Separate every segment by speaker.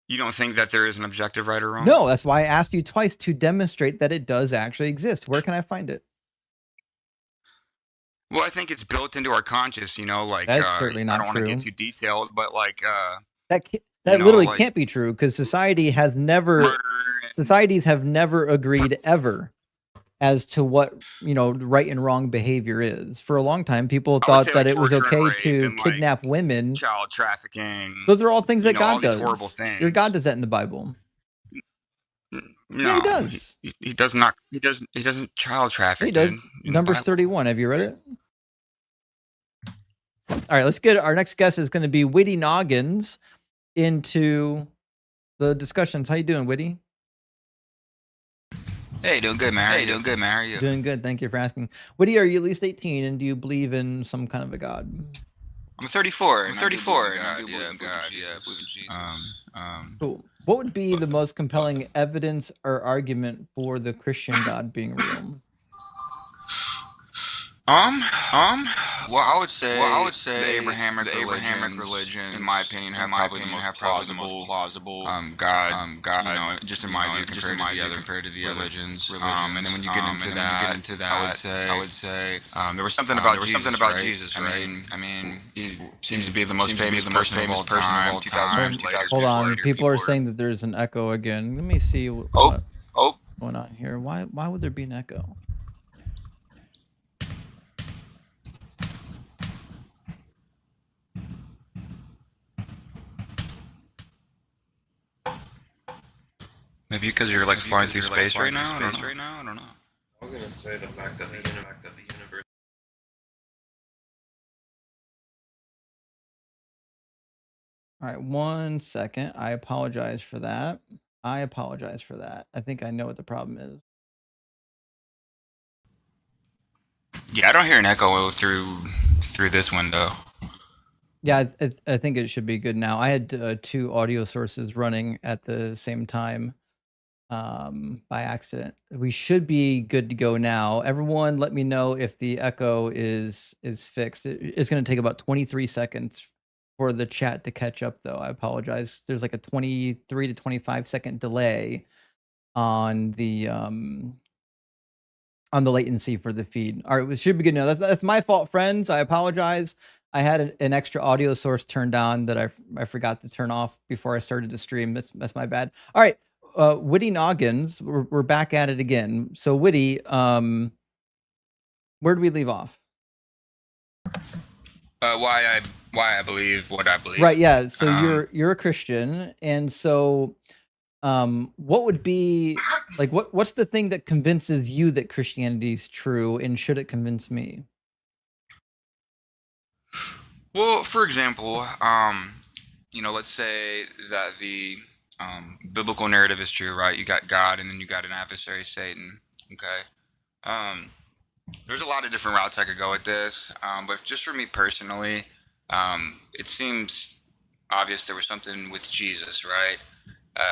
Speaker 1: You don't think that there is an objective right or wrong?
Speaker 2: No, that's why I asked you twice to demonstrate that it does actually exist. Where can I find it?
Speaker 1: Well, I think it's built into our conscious, like,
Speaker 2: That's certainly
Speaker 1: I
Speaker 2: not
Speaker 1: don't want to get
Speaker 2: true.
Speaker 1: too detailed, but like,
Speaker 2: That literally
Speaker 1: like
Speaker 2: can't be true because
Speaker 1: murder and
Speaker 2: societies have never agreed ever as to what right and wrong behavior is. For a long time, people
Speaker 1: I would
Speaker 2: thought
Speaker 1: say
Speaker 2: that
Speaker 1: like
Speaker 2: it was
Speaker 1: torture and
Speaker 2: okay
Speaker 1: rape
Speaker 2: to
Speaker 1: and like
Speaker 2: kidnap women.
Speaker 1: child trafficking,
Speaker 2: Those are all things that
Speaker 1: all
Speaker 2: God
Speaker 1: these horrible
Speaker 2: does. Your God
Speaker 1: things.
Speaker 2: does that in the Bible. Yeah, he
Speaker 1: No,
Speaker 2: does.
Speaker 1: he does not. He doesn't child
Speaker 2: He
Speaker 1: traffic,
Speaker 2: does.
Speaker 1: dude, in the
Speaker 2: Numbers
Speaker 1: Bible.
Speaker 2: 31. Have you read it? All right, let's get our next guest is going to be Witty Noggins into the discussions. How you doing, Witty?
Speaker 1: Hey, doing good, man. How you doing good, man? How are you?
Speaker 2: Doing good. Thank you for asking. Witty, are you at least 18 and do you believe in some kind of a God?
Speaker 1: I'm 34,
Speaker 2: I'm
Speaker 1: and I do believe
Speaker 2: 34
Speaker 1: in
Speaker 2: and I
Speaker 1: God.
Speaker 2: do
Speaker 1: Yeah,
Speaker 2: believe
Speaker 1: I
Speaker 2: in
Speaker 1: believe in
Speaker 2: God. Yeah, I believe in
Speaker 1: Jesus.
Speaker 2: Jesus. Cool. What would be the most compelling evidence or argument for the Christian God being real?
Speaker 1: Um,
Speaker 2: Um,
Speaker 1: well, I would
Speaker 2: well, I
Speaker 1: say
Speaker 2: would
Speaker 1: the
Speaker 2: say
Speaker 1: Abrahamic
Speaker 2: the Abrahamic
Speaker 1: religions, in my
Speaker 2: religions,
Speaker 1: opinion,
Speaker 2: in
Speaker 1: have
Speaker 2: my
Speaker 1: probably the
Speaker 2: opinion,
Speaker 1: most
Speaker 2: have probably the most
Speaker 1: plausible
Speaker 2: plausible
Speaker 1: God,
Speaker 2: God,
Speaker 1: just in my view,
Speaker 2: just in
Speaker 1: compared to
Speaker 2: my
Speaker 1: the
Speaker 2: view
Speaker 1: other
Speaker 2: compared to the other
Speaker 1: religions. And then
Speaker 2: religions.
Speaker 1: when you get into
Speaker 2: And then when you get
Speaker 1: that,
Speaker 2: into
Speaker 1: I would
Speaker 2: that, I
Speaker 1: say
Speaker 2: would say
Speaker 1: there was something about
Speaker 2: there was something
Speaker 1: Jesus,
Speaker 2: about
Speaker 1: right?
Speaker 2: Jesus,
Speaker 1: I
Speaker 2: right?
Speaker 1: mean,
Speaker 2: I mean,
Speaker 1: he seems to
Speaker 2: he
Speaker 1: be the most
Speaker 2: seems to be
Speaker 1: famous
Speaker 2: the most
Speaker 1: person of
Speaker 2: famous
Speaker 1: all
Speaker 2: person of
Speaker 1: time.
Speaker 2: all
Speaker 1: 2,000
Speaker 2: time.
Speaker 1: years later,
Speaker 2: Hold on, people are
Speaker 1: people are.
Speaker 2: saying that there's an echo again. Let me see
Speaker 1: Oh,
Speaker 2: what's going on here. Why would there be an echo?
Speaker 1: maybe because you're like
Speaker 2: Maybe
Speaker 1: flying
Speaker 2: because
Speaker 1: through
Speaker 2: you're like
Speaker 1: space
Speaker 2: flying
Speaker 1: right
Speaker 2: through
Speaker 1: now. I don't
Speaker 2: space
Speaker 1: know.
Speaker 2: right now. I don't know.
Speaker 3: I was gonna say the fact that the universe.
Speaker 2: All right, 1 second. I apologize for that. I apologize for that. I think I know what the problem is.
Speaker 1: Yeah, I don't hear an echo through this window.
Speaker 2: Yeah, I think it should be good now. I had two audio sources running at the same time by accident. We should be good to go now. Everyone, let me know if the echo is fixed. It's going to take about 23 seconds for the chat to catch up, though. I apologize. There's like a 23 to 25-second delay on the latency for the feed. All right, we should be good now. That's my fault, friends. I apologize. I had an extra audio source turned on that I forgot to turn off before I started to stream. That's my bad. All right, Witty Noggins, we're back at it again. So Witty, where do we leave off?
Speaker 1: Why I believe what I
Speaker 2: Right,
Speaker 1: believe.
Speaker 2: yeah. So
Speaker 1: Um,
Speaker 2: you're a Christian, and so what would be like what's the thing that convinces you that Christianity is true, and should it convince me?
Speaker 1: well, for example, let's say that the biblical narrative is true, right? You got God, and then you got an adversary, Satan. Okay. Um, there's a lot of different routes I could go with this, but just for me personally, it seems obvious there was something with Jesus, right?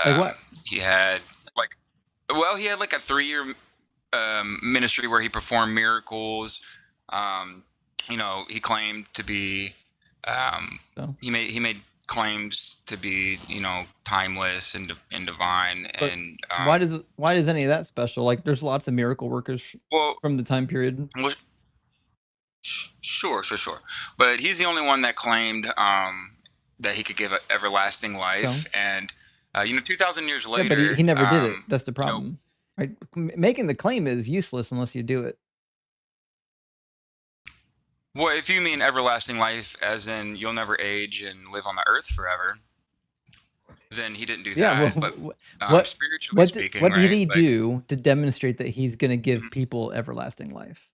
Speaker 2: Like what?
Speaker 1: He had like, he had like a 3 year ministry where he performed miracles. Um, he claimed to be,
Speaker 2: So,
Speaker 1: he made claims to be, timeless and divine,
Speaker 2: but
Speaker 1: and
Speaker 2: why is any of that special? Like, there's lots of miracle workers
Speaker 1: well,
Speaker 2: from the time period.
Speaker 1: well, sure. But he's the only one that claimed that he could give everlasting
Speaker 2: So,
Speaker 1: life, and 2,000 years
Speaker 2: yeah, but
Speaker 1: later,
Speaker 2: he never did it. That's the problem, right? Making the claim is useless unless you do it.
Speaker 1: well, if you mean everlasting life, as in you'll never age and live on the earth forever, then he didn't do
Speaker 2: Yeah. Well,
Speaker 1: that. But
Speaker 2: what
Speaker 1: spiritually speaking,
Speaker 2: what did
Speaker 1: right?
Speaker 2: he
Speaker 1: Like,
Speaker 2: do to demonstrate that he's going to give
Speaker 1: mhm,
Speaker 2: people everlasting life?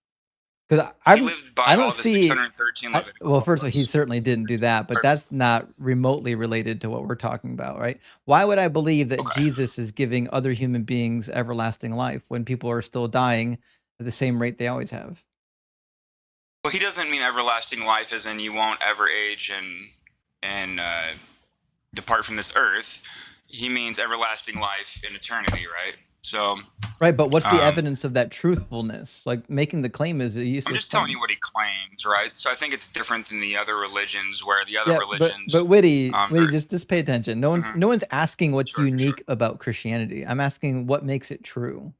Speaker 2: Because
Speaker 1: he lived by
Speaker 2: I don't
Speaker 1: all the
Speaker 2: see.
Speaker 1: 613 Levitical
Speaker 2: Well, first of all, he
Speaker 1: laws.
Speaker 2: certainly didn't do that, but that's not remotely related to what we're talking about, right? Why would I believe that
Speaker 1: Okay.
Speaker 2: Jesus is giving other human beings everlasting life when people are still dying at the same rate they always have?
Speaker 1: Well, he doesn't mean everlasting life as in you won't ever age and depart from this earth. He means everlasting life in eternity, right? So,
Speaker 2: Right, but what's the
Speaker 1: um,
Speaker 2: evidence of that truthfulness? Like, making the claim is a
Speaker 1: I'm
Speaker 2: useless
Speaker 1: just telling
Speaker 2: claim.
Speaker 1: you what he claims, right? So I think it's different than the other religions, where the other
Speaker 2: Yeah,
Speaker 1: religions,
Speaker 2: but Witty,
Speaker 1: they're
Speaker 2: just pay attention. No one's asking what's
Speaker 1: sure, sure.
Speaker 2: unique about Christianity. I'm asking what makes it true.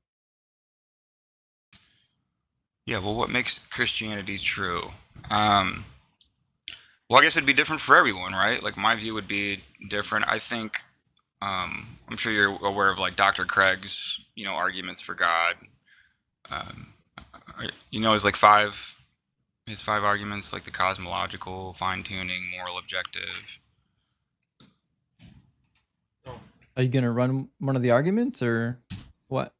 Speaker 1: Yeah, well, what makes Christianity true? Um, well, I guess it'd be different for everyone, right? Like my view would be different. I think I'm sure you're aware of like Dr. Craig's, arguments for God. Um, his like his five arguments, like the cosmological, fine tuning, moral objective.
Speaker 3: No.
Speaker 2: Are you gonna run one of the arguments or what?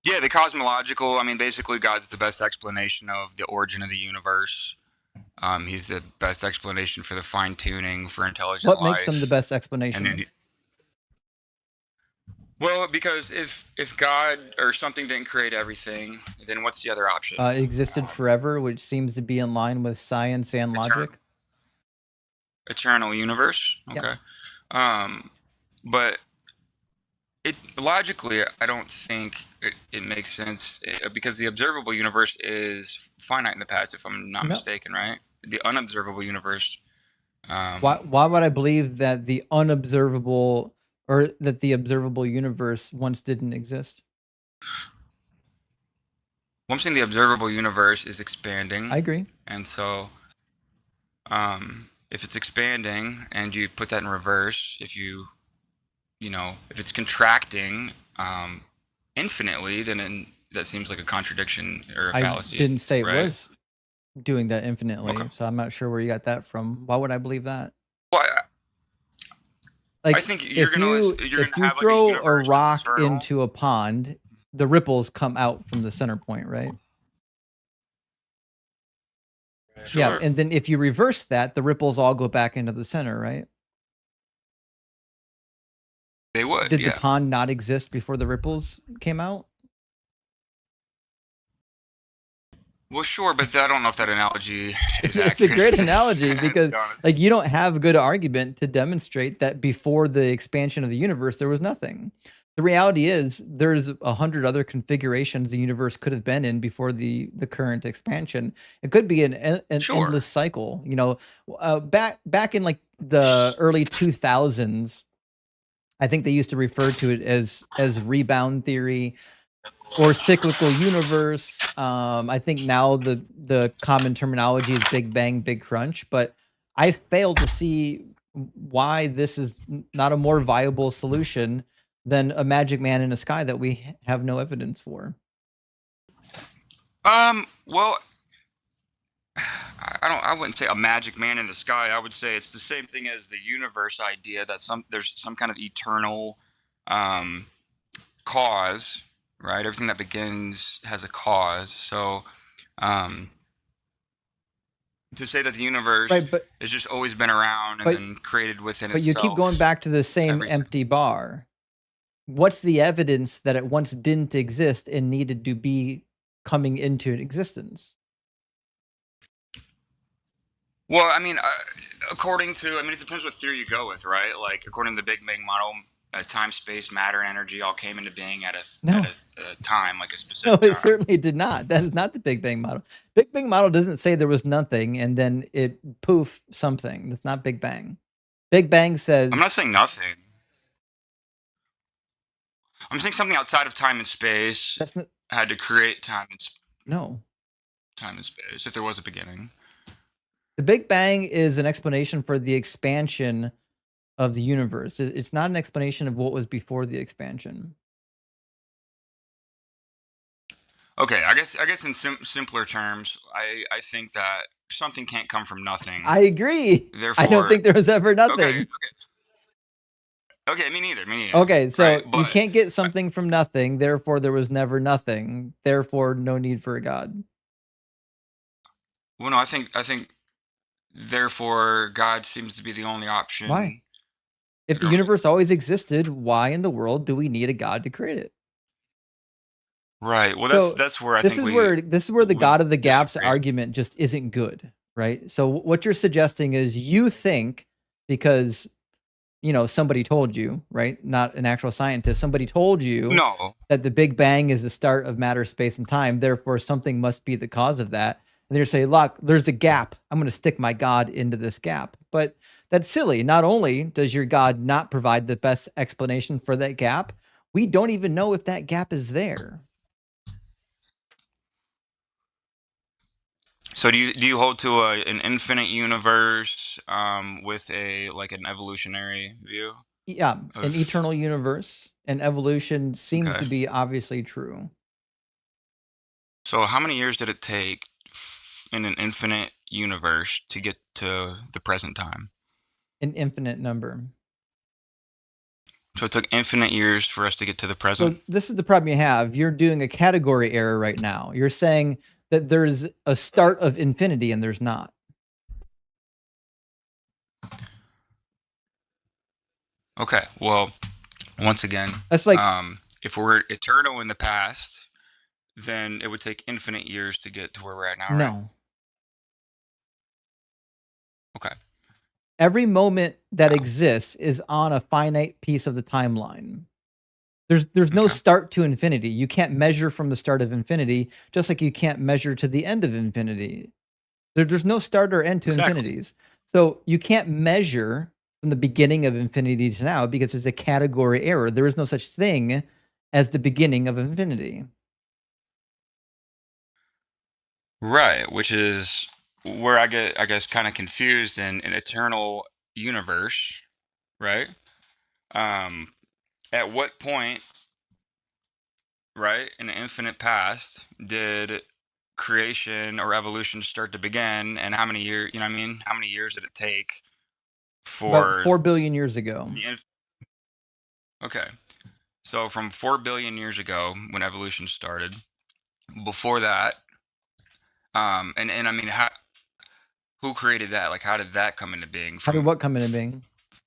Speaker 1: Yeah, the cosmological. I mean, basically, God's the best explanation of the origin of the universe. He's the best explanation for the fine tuning for intelligent
Speaker 2: What makes them the
Speaker 1: life.
Speaker 2: best
Speaker 1: And
Speaker 2: explanation?
Speaker 1: then, well, because if God or something didn't create everything, then what's the other option?
Speaker 2: Existed forever, which seems to be in line with science and logic.
Speaker 1: Eternal universe.
Speaker 2: Yep.
Speaker 1: Okay. But it logically, I don't think it makes sense because the observable universe is finite in the past, if I'm not
Speaker 2: No.
Speaker 1: mistaken, right? The unobservable universe.
Speaker 2: Why would I believe that the unobservable or that the observable universe once didn't exist?
Speaker 1: Well, I'm saying the observable universe is expanding.
Speaker 2: I agree.
Speaker 1: And so, if it's expanding and you put that in reverse, if it's contracting infinitely, then that seems like a contradiction or a fallacy.
Speaker 2: I didn't say it
Speaker 1: right?
Speaker 2: was doing that infinitely,
Speaker 1: Okay.
Speaker 2: so I'm not sure where you got that from. Why would I believe that?
Speaker 1: Well,
Speaker 2: Like,
Speaker 1: I think you're gonna
Speaker 2: if you
Speaker 1: have like a
Speaker 2: throw a
Speaker 1: universe that's
Speaker 2: rock
Speaker 1: eternal.
Speaker 2: into a pond, the ripples come out from the center point, right?
Speaker 1: Sure.
Speaker 2: Yeah, and then if you reverse that, the ripples all go back into the center, right?
Speaker 1: They would.
Speaker 2: Did
Speaker 1: Yeah.
Speaker 2: the pond not exist before the ripples came out?
Speaker 1: Well, sure, but I don't know if that analogy is
Speaker 2: It's a
Speaker 1: accurate.
Speaker 2: great analogy
Speaker 1: to
Speaker 2: because,
Speaker 1: be honest.
Speaker 2: like, you don't have a good argument to demonstrate that before the expansion of the universe, there was nothing. The reality is there's 100 other configurations the universe could have been in before the current expansion. It could be an
Speaker 1: Sure.
Speaker 2: endless cycle. Back in like the early 2000s, I think they used to refer to it as rebound theory or cyclical universe. I think now the common terminology is Big Bang, Big Crunch, but I fail to see why this is not a more viable solution than a magic man in the sky that we have no evidence for.
Speaker 1: Well, I wouldn't say a magic man in the sky. I would say it's the same thing as the universe idea that there's some kind of eternal um cause, right? Everything that begins has a cause. So, um to say that the universe
Speaker 2: Right, but
Speaker 1: has just always been around and
Speaker 2: but
Speaker 1: then created within
Speaker 2: you keep going
Speaker 1: itself
Speaker 2: back to the same
Speaker 1: everything.
Speaker 2: empty bar. What's the evidence that it once didn't exist and needed to be coming into existence?
Speaker 1: Well, I mean, it depends what theory you go with, right? Like, according to the Big Bang model, time, space, matter, and energy all came into being at
Speaker 2: No.
Speaker 1: a time, like a
Speaker 2: No,
Speaker 1: specific
Speaker 2: it
Speaker 1: time.
Speaker 2: certainly did not. That is not the Big Bang model. Big Bang model doesn't say there was nothing and then it poof something. That's not Big Bang. Big Bang says
Speaker 1: I'm not saying nothing. I'm saying something outside of time and space
Speaker 2: that's not,
Speaker 1: had to create
Speaker 2: no.
Speaker 1: time and space if there was a beginning.
Speaker 2: The Big Bang is an explanation for the expansion of the universe. It's not an explanation of what was before the expansion.
Speaker 1: Okay, I guess in simpler terms, I think that something can't come from nothing.
Speaker 2: I agree.
Speaker 1: Therefore,
Speaker 2: I don't think there was ever nothing.
Speaker 1: Okay, me neither.
Speaker 2: Okay, so
Speaker 1: right?
Speaker 2: you can't get something from nothing, therefore there was never nothing. Therefore, no need for a god.
Speaker 1: Well, no, I think therefore God seems to be the only option.
Speaker 2: Why? If the universe always existed, why in the world do we need a god to create it?
Speaker 1: Right. Well,
Speaker 2: So
Speaker 1: that's where
Speaker 2: this is where the God of the gaps
Speaker 1: disagree.
Speaker 2: argument just isn't good, right? So what you're suggesting is you think because somebody told you, right? Not an actual scientist. Somebody told you
Speaker 1: No.
Speaker 2: that the Big Bang is the start of matter, space, and time. Therefore, something must be the cause of that. And they're saying, look, there's a gap. I'm going to stick my God into this gap. But that's silly. Not only does your God not provide the best explanation for that gap, we don't even know if that gap is there.
Speaker 1: So do you hold to an infinite universe with an evolutionary view
Speaker 2: Yeah, an
Speaker 1: of
Speaker 2: eternal universe and evolution seems
Speaker 1: okay.
Speaker 2: to be obviously true.
Speaker 1: So how many years did it take in an infinite universe to get to the present time?
Speaker 2: An infinite number.
Speaker 1: So it took infinite years for us to get to the present?
Speaker 2: So this is the problem you have. You're doing a category error right now. You're saying that there's a start of infinity and there's not.
Speaker 1: Okay. Well, once again,
Speaker 2: That's like
Speaker 1: if we're eternal in the past, then it would take infinite years to get to where we're at now, right?
Speaker 2: no.
Speaker 1: Okay.
Speaker 2: Every moment that
Speaker 1: How?
Speaker 2: exists is on a finite piece of the timeline. There's no
Speaker 1: Okay.
Speaker 2: start to infinity. You can't measure from the start of infinity, just like you can't measure to the end of infinity. There's no start or end to
Speaker 1: Exactly.
Speaker 2: infinities. So you can't measure from the beginning of infinity to now because it's a category error. There is no such thing as the beginning of infinity.
Speaker 1: Right, which is where I get, I guess, kind of confused in an eternal universe, right? Um, at what point, right, in the infinite past, did creation or evolution start to begin, and how many years, you know what I mean? How many years did it take
Speaker 2: About
Speaker 1: for
Speaker 2: 4 billion years ago.
Speaker 1: the okay. So from 4 billion years ago when evolution started, before that, and I mean, who created that? Like, how did that come into being
Speaker 2: How did
Speaker 1: from
Speaker 2: what come into being?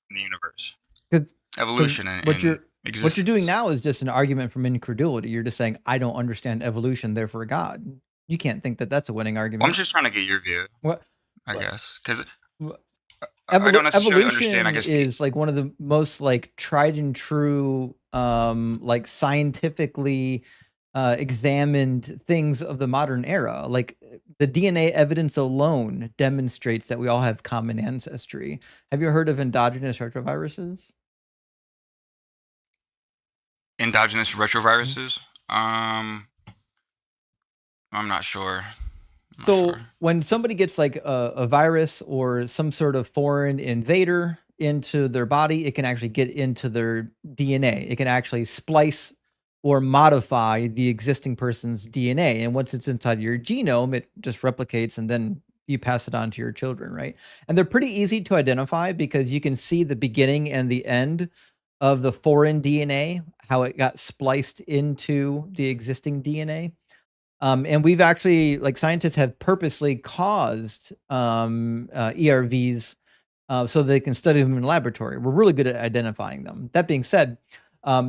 Speaker 1: the universe?
Speaker 2: Because
Speaker 1: Evolution
Speaker 2: what
Speaker 1: and
Speaker 2: you're doing
Speaker 1: existence.
Speaker 2: now is just an argument from incredulity. You're just saying I don't understand evolution, therefore God. You can't think that that's a winning
Speaker 1: Well, I'm
Speaker 2: argument.
Speaker 1: just trying to get your view,
Speaker 2: What?
Speaker 1: I guess, because
Speaker 2: what
Speaker 1: I don't necessarily understand, I
Speaker 2: evolution
Speaker 1: guess, the
Speaker 2: is like one of the most like tried and true like scientifically examined things of the modern era. Like the DNA evidence alone demonstrates that we all have common ancestry. Have you heard of endogenous retroviruses?
Speaker 1: endogenous retroviruses. Um, I'm not sure. I'm not
Speaker 2: So
Speaker 1: sure.
Speaker 2: when somebody gets like a virus or some sort of foreign invader into their body, it can actually get into their DNA. It can actually splice or modify the existing person's DNA. And once it's inside your genome, it just replicates and then you pass it on to your children, right? And they're pretty easy to identify because you can see the beginning and the end of the foreign DNA, how it got spliced into the existing DNA. And we've actually, like, scientists have purposely caused ERVs so they can study them in the laboratory. We're really good at identifying them. That being said,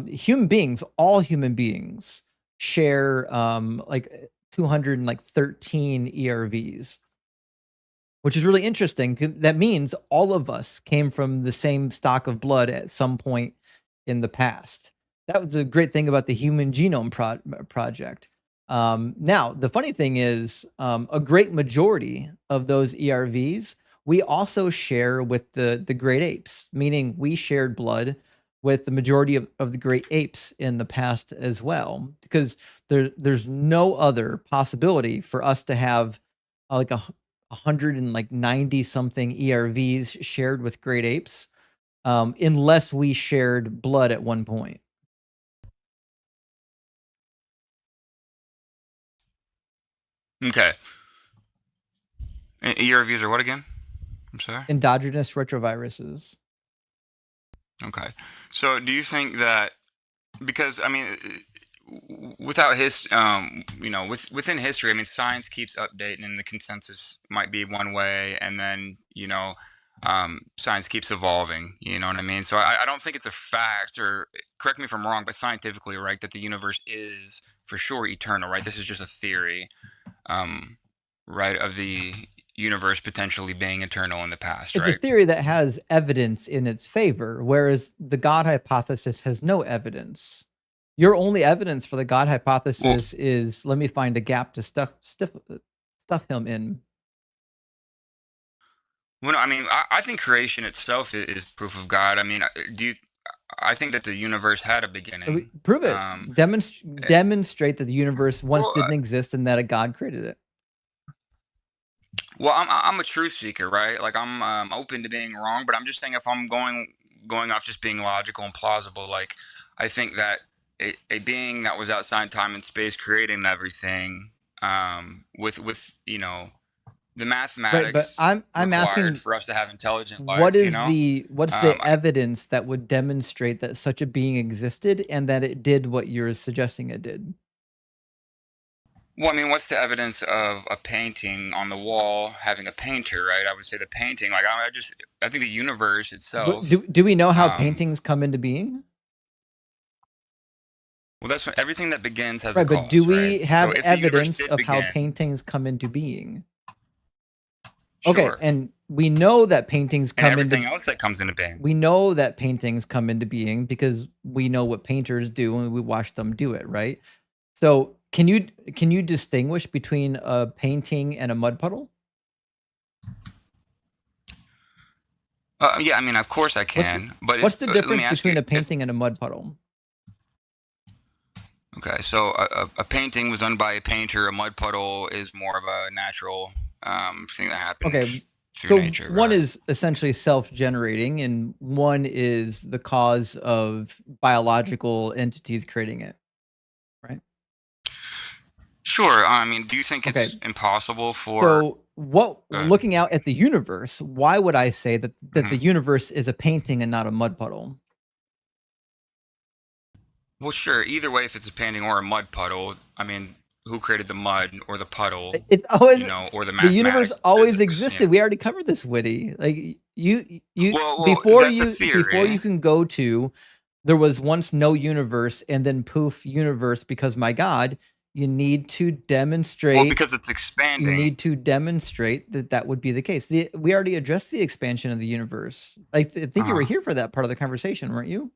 Speaker 2: human beings, all human beings, share 213 ERVs, which is really interesting. That means all of us came from the same stock of blood at some point in the past. That was a great thing about the Human Genome Project. Now, the funny thing is, a great majority of those ERVs we also share with the great apes, meaning we shared blood with the majority of the great apes in the past as well, because there's no other possibility for us to have like 190 something ERVs shared with great apes, unless we shared blood at one point.
Speaker 1: Okay. Your reviews are what again? I'm sorry.
Speaker 2: Endogenous retroviruses.
Speaker 1: Okay. So do you think that because I mean, without his, within history, I mean, science keeps updating, and the consensus might be one way, and then science keeps evolving. You know what I mean? So I don't think it's a fact, or correct me if I'm wrong, but scientifically, right, that the universe is for sure eternal, right? This is just a theory, um, right, of the universe potentially being eternal in the past,
Speaker 2: It's a
Speaker 1: right?
Speaker 2: theory that has evidence in its favor, whereas the God hypothesis has no evidence. Your only evidence for the God
Speaker 1: Well,
Speaker 2: hypothesis is let me find a gap to stuff him in.
Speaker 1: well, no, I mean, I think creation itself is proof of God. I mean, do you? I think that the universe had a beginning.
Speaker 2: Prove it.
Speaker 1: Um, eh,
Speaker 2: Demonstrate that the universe once
Speaker 1: well,
Speaker 2: didn't exist and that a God created it.
Speaker 1: well, I'm a truth seeker, right? Like I'm open to being wrong, but I'm just saying if I'm going off just being logical and plausible, like I think that a being that was outside time and space creating everything, with the
Speaker 2: Right, but
Speaker 1: mathematics
Speaker 2: I'm
Speaker 1: required
Speaker 2: asking
Speaker 1: for us to have intelligent life,
Speaker 2: what's the evidence that would demonstrate that such a being existed and that it did what you're suggesting it did?
Speaker 1: Well, I mean, what's the evidence of a painting on the wall having a painter, right? I would say the painting, like I think the universe
Speaker 2: But
Speaker 1: itself.
Speaker 2: do we know how
Speaker 1: Um,
Speaker 2: paintings come into being?
Speaker 1: well, that's what, everything that begins has a
Speaker 2: Right, but do
Speaker 1: cause, right?
Speaker 2: we
Speaker 1: So
Speaker 2: have
Speaker 1: if the universe
Speaker 2: evidence
Speaker 1: did
Speaker 2: of how
Speaker 1: begin,
Speaker 2: paintings come into being? Okay,
Speaker 1: sure,
Speaker 2: and we know that paintings
Speaker 1: and
Speaker 2: come
Speaker 1: everything
Speaker 2: into
Speaker 1: else that comes into being.
Speaker 2: we know that paintings come into being because we know what painters do and we watch them do it, right? So, can you distinguish between a painting and a mud puddle?
Speaker 1: Yeah, I mean, of course I
Speaker 2: What's the
Speaker 1: can, but
Speaker 2: what's
Speaker 1: if
Speaker 2: the
Speaker 1: let me
Speaker 2: difference
Speaker 1: ask you,
Speaker 2: between a
Speaker 1: if
Speaker 2: painting and a mud puddle?
Speaker 1: okay, so a painting was done by a painter, a mud puddle is more of a natural thing that
Speaker 2: Okay,
Speaker 1: happens through
Speaker 2: so
Speaker 1: nature,
Speaker 2: one
Speaker 1: right?
Speaker 2: is essentially self-generating and one is the cause of biological entities creating it, right?
Speaker 1: Sure. I mean, do you think
Speaker 2: Okay,
Speaker 1: it's impossible for?
Speaker 2: so what
Speaker 1: Uh,
Speaker 2: looking out at the universe, why would I say that the
Speaker 1: mhm.
Speaker 2: universe is a painting and not a mud puddle?
Speaker 1: Well, sure. Either way, if it's a painting or a mud puddle, I mean, who created the mud or the puddle,
Speaker 2: It always
Speaker 1: or the
Speaker 2: the universe
Speaker 1: mathematics of
Speaker 2: always
Speaker 1: physics?
Speaker 2: existed. We already covered this, Witty. Like you
Speaker 1: Well, that's a
Speaker 2: before you
Speaker 1: theory.
Speaker 2: can go to there was once no universe and then poof universe because my God, you need to
Speaker 1: Well,
Speaker 2: demonstrate
Speaker 1: because it's
Speaker 2: you
Speaker 1: expanding.
Speaker 2: need to demonstrate that that would be the case. We already addressed the expansion of the universe. I think you were
Speaker 1: Uh,
Speaker 2: here for that part of the conversation, weren't you?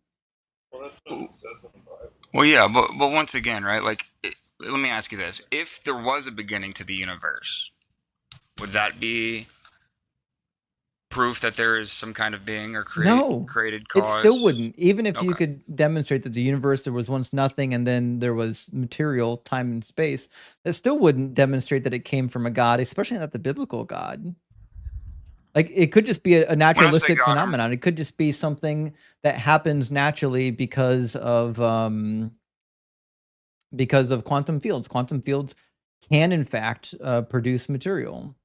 Speaker 3: Well, that's what it says in the Bible.
Speaker 1: well, yeah, but once again, right? Like, let me ask you this: if there was a beginning to the universe, would that be proof that there is some kind of being or
Speaker 2: No,
Speaker 1: created
Speaker 2: it still
Speaker 1: cause?
Speaker 2: wouldn't. Even if you
Speaker 1: Okay.
Speaker 2: could demonstrate that the universe there was once nothing and then there was material, time and space, that still wouldn't demonstrate that it came from a god, especially not the biblical God. Like it could just be a
Speaker 1: When I say
Speaker 2: naturalistic
Speaker 1: God,
Speaker 2: phenomenon. It could just be something that happens naturally because of quantum fields. Quantum fields can in fact produce material.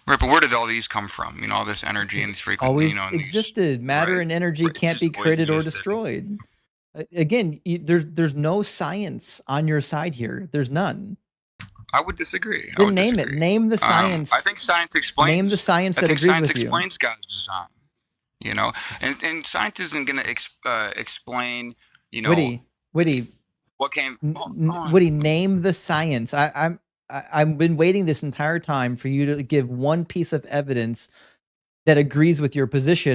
Speaker 1: right, but where did all these come from? All this energy and
Speaker 2: It's
Speaker 1: these frequent,
Speaker 2: always
Speaker 1: and these,
Speaker 2: existed. Matter
Speaker 1: right?
Speaker 2: and energy
Speaker 1: Right, it
Speaker 2: can't be
Speaker 1: just always
Speaker 2: created or
Speaker 1: existed.
Speaker 2: destroyed. Again, there's no science on your side here. There's none.
Speaker 1: I would disagree. I
Speaker 2: Then
Speaker 1: would
Speaker 2: name it.
Speaker 1: disagree.
Speaker 2: Name the
Speaker 1: I
Speaker 2: science.
Speaker 1: think science
Speaker 2: Name the
Speaker 1: explains.
Speaker 2: science
Speaker 1: I
Speaker 2: that
Speaker 1: think
Speaker 2: agrees
Speaker 1: science
Speaker 2: with you.
Speaker 1: explains God's design. And science isn't going to explain. You know
Speaker 2: Witty,
Speaker 1: what came. Hold on.
Speaker 2: Woody, name the science. I've been waiting this entire time for you to give one piece of evidence that agrees with your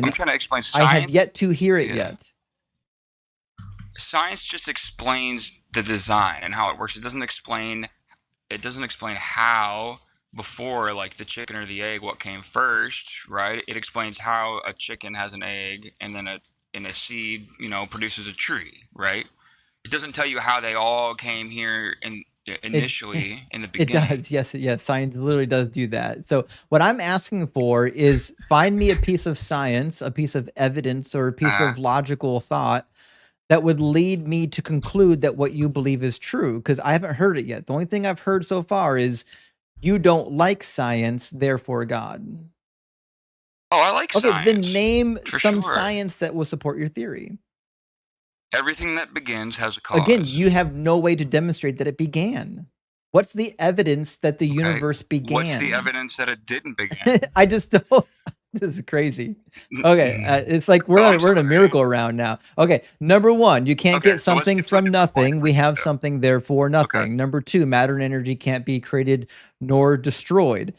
Speaker 1: I'm
Speaker 2: position.
Speaker 1: trying to explain
Speaker 2: I have
Speaker 1: science.
Speaker 2: yet to hear it
Speaker 1: Yeah,
Speaker 2: yet.
Speaker 1: science just explains the design and how it works. It doesn't explain how before, like the chicken or the egg, what came first, right? It explains how a chicken has an egg and then a seed, produces a tree, right? It doesn't tell you how they all came here
Speaker 2: It
Speaker 1: initially in the
Speaker 2: it
Speaker 1: beginning.
Speaker 2: does. Yes, science literally does do that. So what I'm asking for is find me a piece of science, a piece of evidence, or a piece
Speaker 1: Uh,
Speaker 2: of logical thought that would lead me to conclude that what you believe is true because I haven't heard it yet. The only thing I've heard so far is you don't like science, therefore God.
Speaker 1: oh, I like
Speaker 2: Okay, then
Speaker 1: science
Speaker 2: name
Speaker 1: for
Speaker 2: some
Speaker 1: sure.
Speaker 2: science that will support your theory.
Speaker 1: Everything that begins has a
Speaker 2: Again,
Speaker 1: cause.
Speaker 2: you have no way to demonstrate that it began. What's the evidence that the
Speaker 1: Okay,
Speaker 2: universe
Speaker 1: what's the
Speaker 2: began?
Speaker 1: evidence that it didn't begin?
Speaker 2: I just don't. This is crazy. Okay, it's like
Speaker 1: Oh, I'm
Speaker 2: we're in a
Speaker 1: sorry.
Speaker 2: miracle round now. Okay, number one, you can't
Speaker 1: Okay,
Speaker 2: get
Speaker 1: so let's
Speaker 2: something
Speaker 1: get to a
Speaker 2: from
Speaker 1: different point
Speaker 2: nothing.
Speaker 1: if
Speaker 2: We
Speaker 1: we need
Speaker 2: have
Speaker 1: to.
Speaker 2: something, therefore
Speaker 1: Okay.
Speaker 2: nothing. Number two, matter and energy can't be created nor destroyed.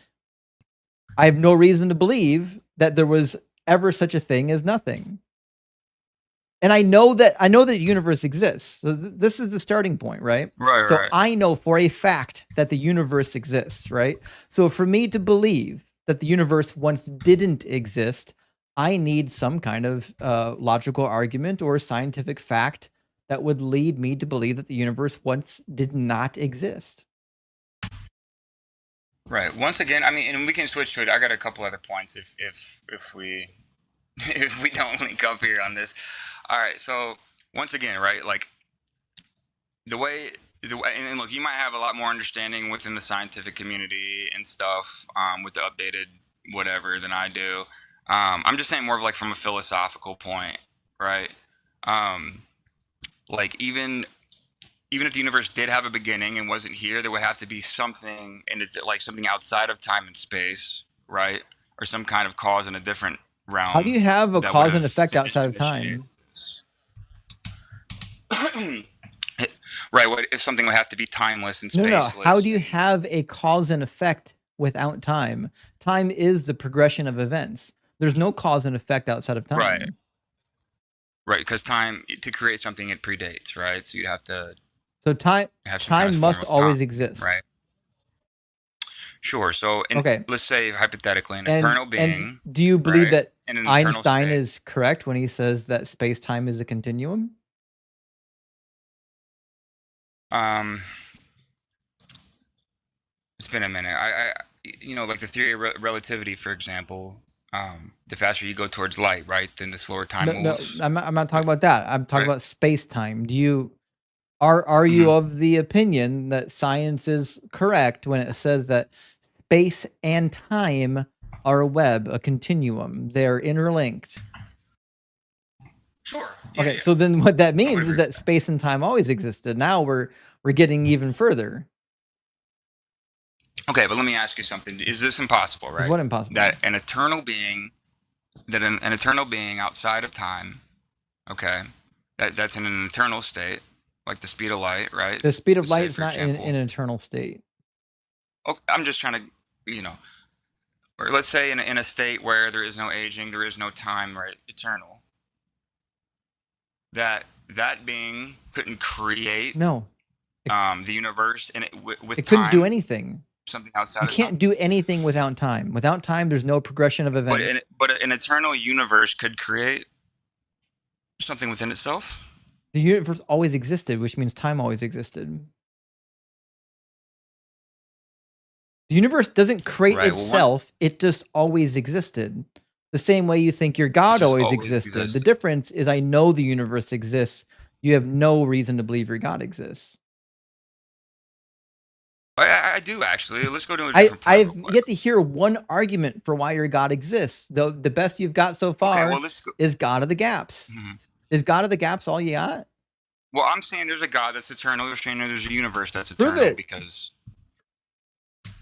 Speaker 2: I have no reason to believe that there was ever such a thing as nothing. And I know that the universe exists. So this is the starting point, right?
Speaker 1: Right,
Speaker 2: So
Speaker 1: right.
Speaker 2: I know for a fact that the universe exists, right? So for me to believe that the universe once didn't exist, I need some kind of logical argument or scientific fact that would lead me to believe that the universe once did not exist.
Speaker 1: Right. Once again, I mean, and we can switch to it. I got a couple other points if we if we don't link up here on this. All right. So once again, right, like the way and look, you might have a lot more understanding within the scientific community and stuff with the updated whatever than I do. I'm just saying more of like from a philosophical point, right? Um, like even if the universe did have a beginning and wasn't here, there would have to be something, and it's like something outside of time and space, right? Or some kind of cause in a different
Speaker 2: How do
Speaker 1: realm
Speaker 2: you have a
Speaker 1: that would
Speaker 2: cause and
Speaker 1: have
Speaker 2: effect outside of
Speaker 1: initiated
Speaker 2: time?
Speaker 1: this. Right. What if something would have to be timeless and
Speaker 2: No. How do
Speaker 1: spaceless
Speaker 2: you
Speaker 1: and
Speaker 2: have a cause and effect without time? Time is the progression of events. There's no cause and effect outside of
Speaker 1: right,
Speaker 2: time.
Speaker 1: right? Because time to create something it predates, right? So you'd have to
Speaker 2: So time
Speaker 1: have some kind of
Speaker 2: time
Speaker 1: form
Speaker 2: must
Speaker 1: of time,
Speaker 2: always exist.
Speaker 1: right? Sure. So,
Speaker 2: Okay.
Speaker 1: let's say hypothetically, an
Speaker 2: And
Speaker 1: eternal being,
Speaker 2: do you believe
Speaker 1: right,
Speaker 2: that
Speaker 1: in an eternal
Speaker 2: Einstein
Speaker 1: state.
Speaker 2: is correct when he says that space-time is a continuum?
Speaker 1: Um, it's been a minute. Like the theory of relativity, for example. The faster you go towards light, right, then the slower time
Speaker 2: No,
Speaker 1: moves.
Speaker 2: I'm not talking about that. I'm talking
Speaker 1: Right.
Speaker 2: about space-time. Are you
Speaker 1: Hmm.
Speaker 2: of the opinion that science is correct when it says that space and time are a web, a continuum? They're interlinked.
Speaker 1: Sure. Yeah,
Speaker 2: Okay,
Speaker 1: yeah.
Speaker 2: so then what that
Speaker 1: I would
Speaker 2: means is
Speaker 1: agree with
Speaker 2: that
Speaker 1: that.
Speaker 2: space and time always existed. Now we're getting even further.
Speaker 1: Okay, but let me ask you something. Is this impossible,
Speaker 2: Is
Speaker 1: right?
Speaker 2: what impossible?
Speaker 1: That an eternal being outside of time, okay, that's in an eternal state, like the speed of light, right?
Speaker 2: The speed of
Speaker 1: Let's
Speaker 2: light
Speaker 1: say,
Speaker 2: is
Speaker 1: for
Speaker 2: not in
Speaker 1: example.
Speaker 2: an eternal state.
Speaker 1: Oh, I'm just trying to, or let's say in a state where there is no aging, there is no time, right? Eternal. That being couldn't create
Speaker 2: No,
Speaker 1: the universe and with
Speaker 2: it couldn't do
Speaker 1: time,
Speaker 2: anything.
Speaker 1: something
Speaker 2: You
Speaker 1: outside of
Speaker 2: can't
Speaker 1: time.
Speaker 2: do anything without time. Without time, there's no progression of
Speaker 1: But
Speaker 2: events.
Speaker 1: an eternal universe could create something within itself.
Speaker 2: The universe always existed, which means time always existed. The universe doesn't create
Speaker 1: Right. Well, once
Speaker 2: itself, it just always existed. The same way you think your
Speaker 1: it
Speaker 2: God
Speaker 1: just
Speaker 2: always
Speaker 1: always
Speaker 2: existed. The
Speaker 1: existed.
Speaker 2: difference is I know the universe exists. You have no reason to believe your God exists.
Speaker 1: I do actually. Let's go to a different point
Speaker 2: I've
Speaker 1: real quick.
Speaker 2: yet to hear one argument for why your God exists. The best you've got so
Speaker 1: Okay.
Speaker 2: far
Speaker 1: Well, let's go.
Speaker 2: is God of the gaps.
Speaker 1: Mhm.
Speaker 2: Is God of the gaps all you got?
Speaker 1: Well, I'm saying there's a God that's eternal. You're saying there's a universe that's
Speaker 2: Prove
Speaker 1: eternal
Speaker 2: it.
Speaker 1: because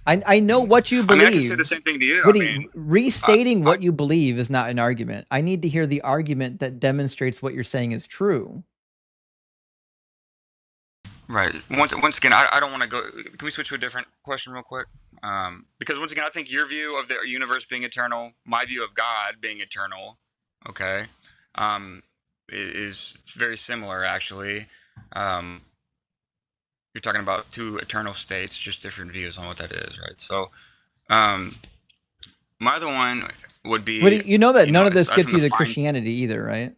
Speaker 2: I know what you
Speaker 1: I mean I can say the
Speaker 2: believe.
Speaker 1: same thing to you. I
Speaker 2: Woody,
Speaker 1: mean,
Speaker 2: restating
Speaker 1: I
Speaker 2: what you believe is not an argument. I need to hear the argument that demonstrates what you're saying is true.
Speaker 1: right. Once again, I don't want to go. Can we switch to a different question real quick? Because once again, I think your view of the universe being eternal, my view of God being eternal, okay, is very similar actually. Um, you're talking about two eternal states, just different views on what that is, right? So, um, my other one would be,
Speaker 2: Woody, you know that none of this
Speaker 1: aside
Speaker 2: gets
Speaker 1: from the
Speaker 2: you to
Speaker 1: fine.
Speaker 2: Christianity either, right?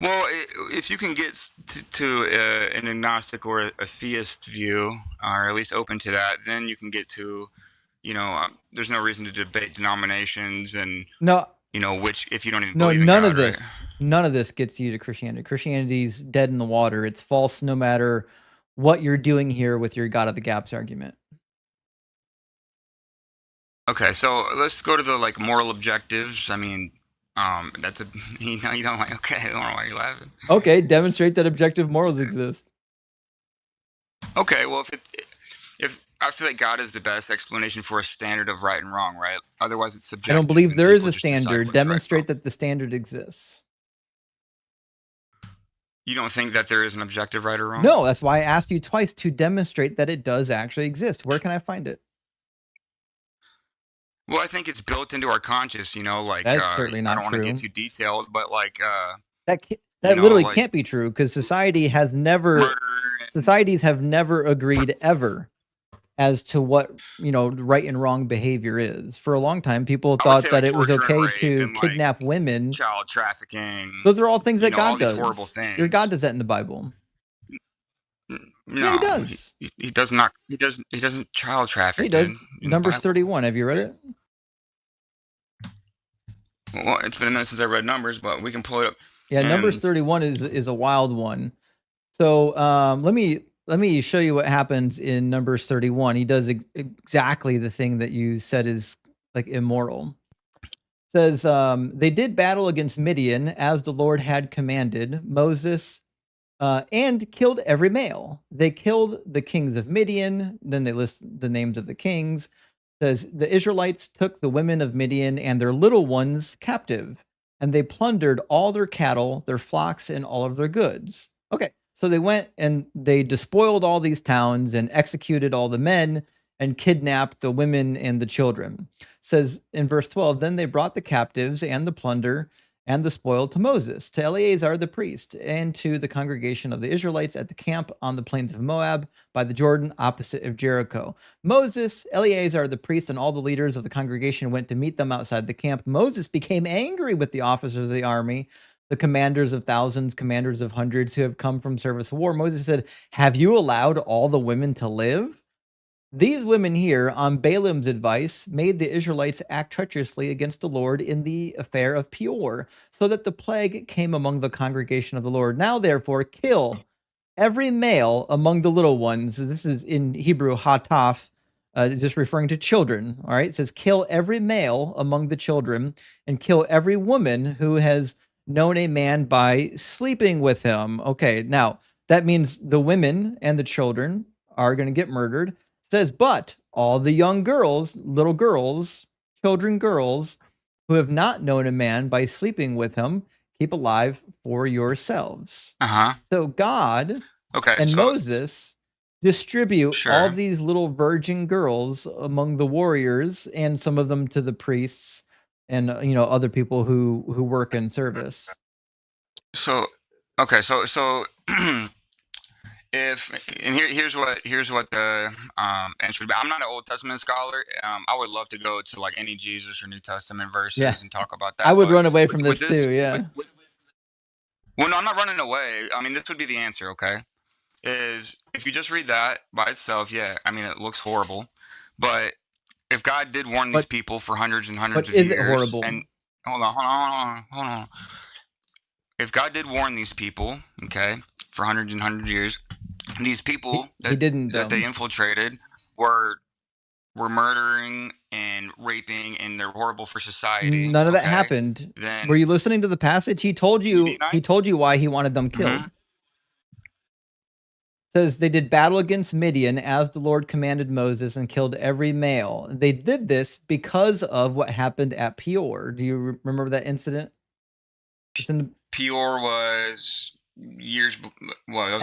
Speaker 1: Well, if you can get to an agnostic or a theist view, or at least open to that, then you can get to, there's no reason to debate denominations and,
Speaker 2: No,
Speaker 1: which, if you don't even
Speaker 2: no,
Speaker 1: believe in God, right?
Speaker 2: none of this gets you to Christianity. Christianity's dead in the water. It's false no matter what you're doing here with your God of the gaps argument.
Speaker 1: Okay, so let's go to the like moral objectives. I mean, that's a, you don't like, okay, I don't know why you're laughing.
Speaker 2: Okay, demonstrate that objective morals exist.
Speaker 1: Okay, well, if I feel like God is the best explanation for a standard of right and wrong, right? Otherwise, it's
Speaker 2: I don't
Speaker 1: subjective,
Speaker 2: believe
Speaker 1: and
Speaker 2: there is
Speaker 1: people
Speaker 2: a
Speaker 1: just decide
Speaker 2: standard.
Speaker 1: what's right and wrong.
Speaker 2: Demonstrate that the standard exists.
Speaker 1: You don't think that there is an objective right or wrong?
Speaker 2: No, that's why I asked you twice to demonstrate that it does actually exist. Where can I find it?
Speaker 1: Well, I think it's built into our conscious. Like
Speaker 2: That's certainly
Speaker 1: I
Speaker 2: not
Speaker 1: don't want to get
Speaker 2: true.
Speaker 1: too detailed, but like
Speaker 2: That literally
Speaker 1: like
Speaker 2: can't be true because societies have
Speaker 1: murder
Speaker 2: never agreed ever as to what right and wrong behavior is. For a long time, people
Speaker 1: I would
Speaker 2: thought
Speaker 1: say
Speaker 2: that
Speaker 1: like
Speaker 2: it was
Speaker 1: torture and
Speaker 2: okay
Speaker 1: rape
Speaker 2: to
Speaker 1: and like
Speaker 2: kidnap women.
Speaker 1: child trafficking.
Speaker 2: Those are all things that
Speaker 1: All
Speaker 2: God
Speaker 1: these horrible
Speaker 2: does. Your God
Speaker 1: things.
Speaker 2: does that in the Bible. Yeah, he
Speaker 1: No,
Speaker 2: does.
Speaker 1: he does not. He doesn't child
Speaker 2: Yeah, he
Speaker 1: traffic,
Speaker 2: does.
Speaker 1: dude. In the
Speaker 2: Numbers
Speaker 1: Bible.
Speaker 2: 31. Have you read it?
Speaker 1: Well, it's been a minute since I read Numbers, but we can pull it up.
Speaker 2: Yeah, Numbers
Speaker 1: And
Speaker 2: 31 is a wild one. So let me show you what happens in Numbers 31. He does exactly the thing that you said is like immoral. Says they did battle against Midian as the Lord had commanded Moses, and killed every male. They killed the kings of Midian. Then they list the names of the kings. Says the Israelites took the women of Midian and their little ones captive, and they plundered all their cattle, their flocks, and all of their goods. Okay, so they went and they despoiled all these towns and executed all the men and kidnapped the women and the children. Says in verse 12, then they brought the captives and the plunder and the spoil to Moses, to Eleazar the priest, and to the congregation of the Israelites at the camp on the plains of Moab by the Jordan opposite of Jericho. Moses, Eleazar the priest, and all the leaders of the congregation went to meet them outside the camp. Moses became angry with the officers of the army, the commanders of thousands, commanders of hundreds who have come from service of war. Moses said, have you allowed all the women to live? These women here, on Balaam's advice, made the Israelites act treacherously against the Lord in the affair of Peor, so that the plague came among the congregation of the Lord. Now, therefore, kill every male among the little ones. This is in Hebrew, hataf, just referring to children. All right, it says, kill every male among the children, and kill every woman who has known a man by sleeping with him. Okay, now that means the women and the children are going to get murdered. Says, but all the young girls, little girls, children, girls who have not known a man by sleeping with him, keep alive for yourselves. So God
Speaker 1: okay,
Speaker 2: and
Speaker 1: so
Speaker 2: Moses distribute all
Speaker 1: sure.
Speaker 2: these little virgin girls among the warriors and some of them to the priests and other people who work in service.
Speaker 1: So okay, so if and here's what the answer would be. I'm not an Old Testament scholar. I would love to go to like any Jesus or New Testament
Speaker 2: Yeah,
Speaker 1: verses and talk about
Speaker 2: I
Speaker 1: that.
Speaker 2: would
Speaker 1: But
Speaker 2: run away from
Speaker 1: with
Speaker 2: this
Speaker 1: this,
Speaker 2: too. Yeah.
Speaker 1: well, no, I'm not running away. I mean, this would be the answer. Okay, is if you just read that by itself, yeah. I mean, it looks horrible, but if God did warn these
Speaker 2: But
Speaker 1: people for hundreds and hundreds of
Speaker 2: is it
Speaker 1: years,
Speaker 2: horrible?
Speaker 1: and hold on. If God did warn these people, okay, for hundreds and hundreds of years, these people
Speaker 2: He didn't.
Speaker 1: that they infiltrated were murdering and raping, and they're horrible for society.
Speaker 2: None of that
Speaker 1: Okay,
Speaker 2: happened. Were
Speaker 1: then
Speaker 2: you listening to the passage? He told you. He
Speaker 1: Midianites.
Speaker 2: told you why he wanted them
Speaker 1: Mm-hmm.
Speaker 2: killed. Says they did battle against Midian as the Lord commanded Moses and killed every male. They did this because of what happened at Peor. Do you remember that incident? It's in the,
Speaker 1: Peor was years. Well, was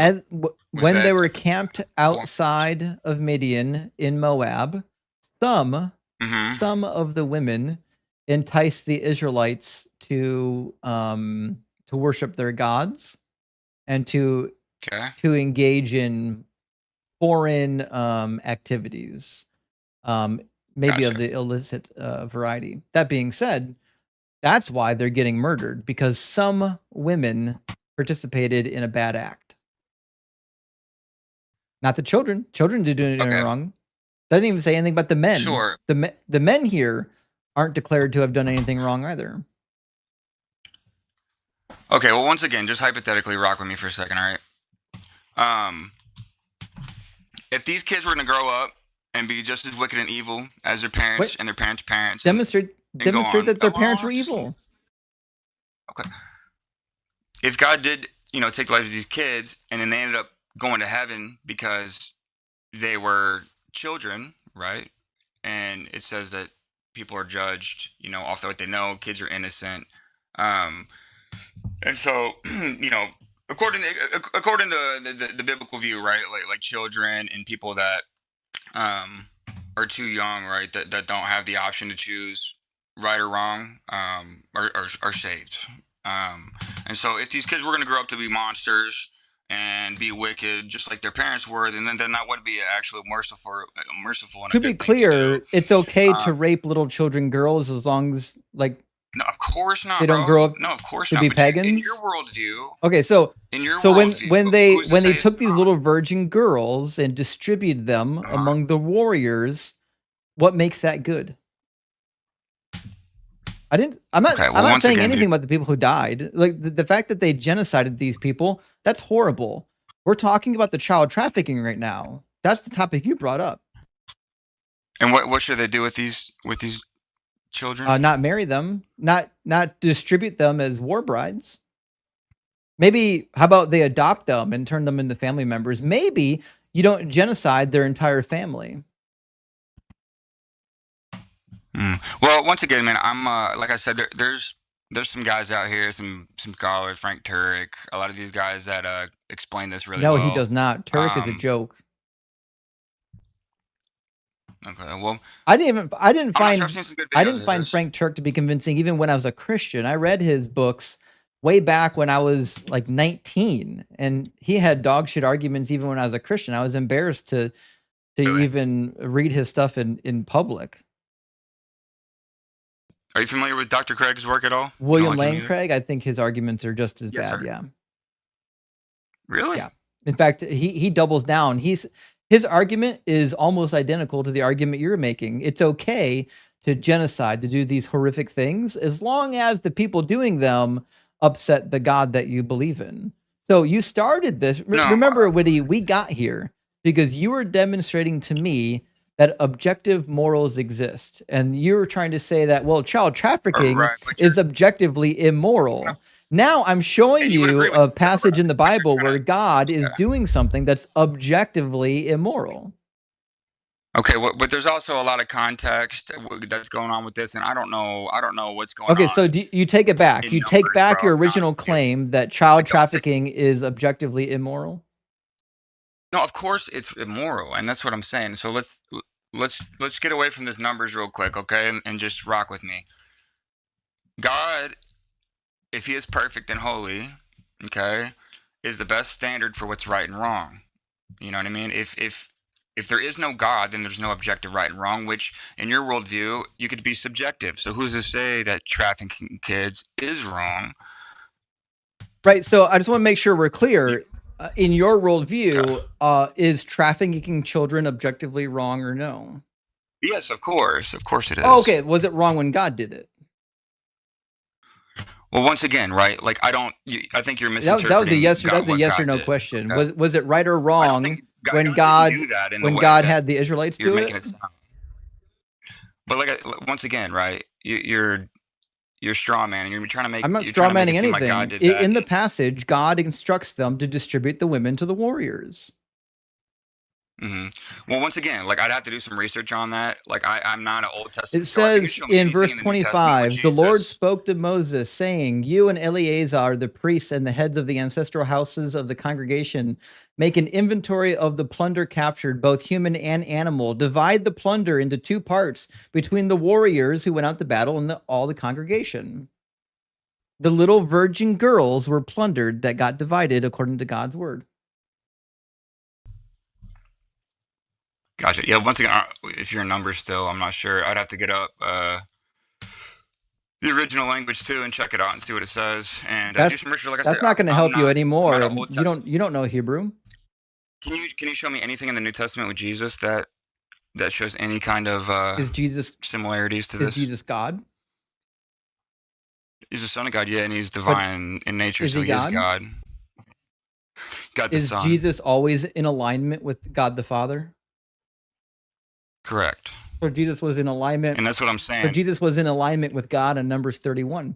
Speaker 2: when they
Speaker 1: that?
Speaker 2: were camped outside of Midian in Moab. Some
Speaker 1: Mm-hmm.
Speaker 2: of the women enticed the Israelites to worship their gods and to
Speaker 1: Okay.
Speaker 2: engage in foreign activities, maybe of
Speaker 1: Gotcha.
Speaker 2: the illicit variety. That being said, that's why they're getting murdered because some women participated in a bad act. Not the children. Children didn't do anything
Speaker 1: Okay.
Speaker 2: wrong. They didn't even say anything about the men.
Speaker 1: Sure.
Speaker 2: The men here aren't declared to have done anything wrong either.
Speaker 1: Okay. Well, once again, just hypothetically, rock with me for a second. All right. Um, if these kids were going to grow up and be just as wicked and evil as their parents
Speaker 2: Wait,
Speaker 1: and their parents' parents,
Speaker 2: demonstrate
Speaker 1: and go on,
Speaker 2: that their parents were evil.
Speaker 1: okay. If God did, take the lives of these kids, and then they ended up going to heaven because they were children, right? And it says that people are judged, off what they know. Kids are innocent, um, and so according to the biblical view, right? Like children and people that um, are too young, right? That don't have the option to choose right or wrong, are saved. Um, and so if these kids were going to grow up to be monsters and be wicked, just like their parents were, then that would be actually merciful and a
Speaker 2: To be
Speaker 1: good thing to do.
Speaker 2: clear, it's okay to
Speaker 1: Um,
Speaker 2: rape little children, girls, as long as like
Speaker 1: no, of course
Speaker 2: they
Speaker 1: not,
Speaker 2: don't
Speaker 1: bro.
Speaker 2: grow up
Speaker 1: No, of course
Speaker 2: to
Speaker 1: not.
Speaker 2: be
Speaker 1: But in your
Speaker 2: pagans.
Speaker 1: worldview,
Speaker 2: Okay, so
Speaker 1: in your
Speaker 2: so when
Speaker 1: worldview,
Speaker 2: when they
Speaker 1: who's to
Speaker 2: when they
Speaker 1: say it's
Speaker 2: took these
Speaker 1: not?
Speaker 2: little virgin girls and distributed them
Speaker 1: Uh-huh.
Speaker 2: among the warriors, what makes that good? I didn't. I'm not.
Speaker 1: Okay.
Speaker 2: I'm
Speaker 1: Well,
Speaker 2: not
Speaker 1: once
Speaker 2: saying
Speaker 1: again, dude.
Speaker 2: anything about the people who died. Like the fact that they genocided these people, that's horrible. We're talking about the child trafficking right now. That's the topic you brought up.
Speaker 1: And what should they do with these children?
Speaker 2: Not marry them, not distribute them as war brides. Maybe how about they adopt them and turn them into family members? Maybe you don't genocide their entire family.
Speaker 1: Well, once again, man, I'm like I said, there's some guys out here, some scholars, Frank Turek, a lot of these guys that explain this really
Speaker 2: No, he
Speaker 1: well.
Speaker 2: does not. Turek is a
Speaker 1: Um,
Speaker 2: joke.
Speaker 1: okay, well,
Speaker 2: I didn't even
Speaker 1: I'm not sure. I've seen some good
Speaker 2: I
Speaker 1: videos
Speaker 2: didn't
Speaker 1: of
Speaker 2: find
Speaker 1: his.
Speaker 2: Frank Turk to be convincing even when I was a Christian. I read his books way back when I was like 19, and he had dog shit arguments even when I was a Christian. I was embarrassed to
Speaker 1: Really?
Speaker 2: even read his stuff in public.
Speaker 1: Are you familiar with Dr. Craig's work at all? You don't
Speaker 2: William
Speaker 1: like him
Speaker 2: Lane
Speaker 1: either?
Speaker 2: Craig, I think his arguments are just as
Speaker 1: Yes,
Speaker 2: bad.
Speaker 1: sir.
Speaker 2: Yeah.
Speaker 1: Really?
Speaker 2: Yeah. In fact, he doubles down. His argument is almost identical to the argument you're making. It's okay to genocide, to do these horrific things, as long as the people doing them upset the God that you believe in. So you started this.
Speaker 1: No.
Speaker 2: Remember, Woody, we got here because you were demonstrating to me that objective morals exist. And you were trying to say that, well, child trafficking
Speaker 1: Right, but
Speaker 2: is objectively
Speaker 1: no,
Speaker 2: immoral. Now I'm showing
Speaker 1: and you would
Speaker 2: you
Speaker 1: agree with
Speaker 2: a
Speaker 1: that,
Speaker 2: passage in
Speaker 1: right?
Speaker 2: the
Speaker 1: But you're
Speaker 2: Bible
Speaker 1: trying
Speaker 2: where
Speaker 1: to.
Speaker 2: God is
Speaker 1: Okay.
Speaker 2: doing something that's objectively immoral.
Speaker 1: Okay. Well, but there's also a lot of context that's going on with this, and I don't know. I don't know what's going
Speaker 2: Okay,
Speaker 1: on
Speaker 2: so you take it back.
Speaker 1: in
Speaker 2: You take
Speaker 1: numbers, bro.
Speaker 2: back your
Speaker 1: To be honest
Speaker 2: original
Speaker 1: with you,
Speaker 2: claim that child
Speaker 1: like don't take.
Speaker 2: trafficking is objectively immoral.
Speaker 1: No, of course it's immoral, and that's what I'm saying. So let's get away from this numbers real quick, okay, and just rock with me. God, if He is perfect and holy, okay, is the best standard for what's right and wrong. You know what I mean? If there is no God, then there's no objective right and wrong. Which, in your worldview, you could be subjective. So who's to say that trafficking kids is wrong?
Speaker 2: Right. So I just want to make sure we're
Speaker 1: You,
Speaker 2: clear. In your
Speaker 1: okay.
Speaker 2: worldview, is trafficking children objectively wrong or no?
Speaker 1: Yes, of course it
Speaker 2: Oh,
Speaker 1: is.
Speaker 2: okay. Was it wrong when God did it?
Speaker 1: Well, once again, right? Like I don't. I think you're
Speaker 2: That was a
Speaker 1: misinterpreting
Speaker 2: yes or
Speaker 1: God, what
Speaker 2: yes or
Speaker 1: God
Speaker 2: no
Speaker 1: did.
Speaker 2: question.
Speaker 1: Okay.
Speaker 2: Was it right or
Speaker 1: I don't think
Speaker 2: wrong
Speaker 1: God didn't do that in the
Speaker 2: when
Speaker 1: way
Speaker 2: God
Speaker 1: that
Speaker 2: had the Israelites
Speaker 1: you're
Speaker 2: do
Speaker 1: making
Speaker 2: it?
Speaker 1: it sound. But once again, right? You're straw man, and
Speaker 2: I'm not
Speaker 1: you're trying
Speaker 2: straw
Speaker 1: to make it
Speaker 2: manning
Speaker 1: seem like God
Speaker 2: anything.
Speaker 1: did that.
Speaker 2: In the passage, God instructs them to distribute the women to the warriors.
Speaker 1: Well, once again, like I'd have to do some research on that. Like I'm not an Old
Speaker 2: It
Speaker 1: Testament scholar. If you could
Speaker 2: says
Speaker 1: show me
Speaker 2: in
Speaker 1: anything
Speaker 2: verse
Speaker 1: in the New Testament with
Speaker 2: 25, the Lord
Speaker 1: Jesus.
Speaker 2: spoke to Moses, saying, You and Eleazar, the priests and the heads of the ancestral houses of the congregation, make an inventory of the plunder captured, both human and animal. Divide the plunder into two parts between the warriors who went out to battle and all the congregation. The little virgin girls were plundered that got divided according to God's word.
Speaker 1: Gotcha. Yeah. Once again, if you're in numbers still, I'm not sure. I'd have to get up the original language too and check it out and see what it says and do
Speaker 2: That's
Speaker 1: some research. Like I said,
Speaker 2: that's not going to
Speaker 1: I'm
Speaker 2: help you
Speaker 1: not. I'm not
Speaker 2: anymore.
Speaker 1: an Old Testament.
Speaker 2: You don't know Hebrew.
Speaker 1: Can you show me anything in the New Testament with Jesus that shows any kind of
Speaker 2: Is Jesus
Speaker 1: similarities to
Speaker 2: is
Speaker 1: this?
Speaker 2: Jesus God?
Speaker 1: He's the Son of God, yeah, and he's
Speaker 2: But
Speaker 1: divine in nature,
Speaker 2: is
Speaker 1: so
Speaker 2: he
Speaker 1: he is
Speaker 2: God?
Speaker 1: God. God the
Speaker 2: Is
Speaker 1: Son.
Speaker 2: Jesus always in alignment with God the Father?
Speaker 1: Correct.
Speaker 2: So Jesus was in alignment.
Speaker 1: And that's what I'm
Speaker 2: So
Speaker 1: saying.
Speaker 2: Jesus was in alignment with God in Numbers 31.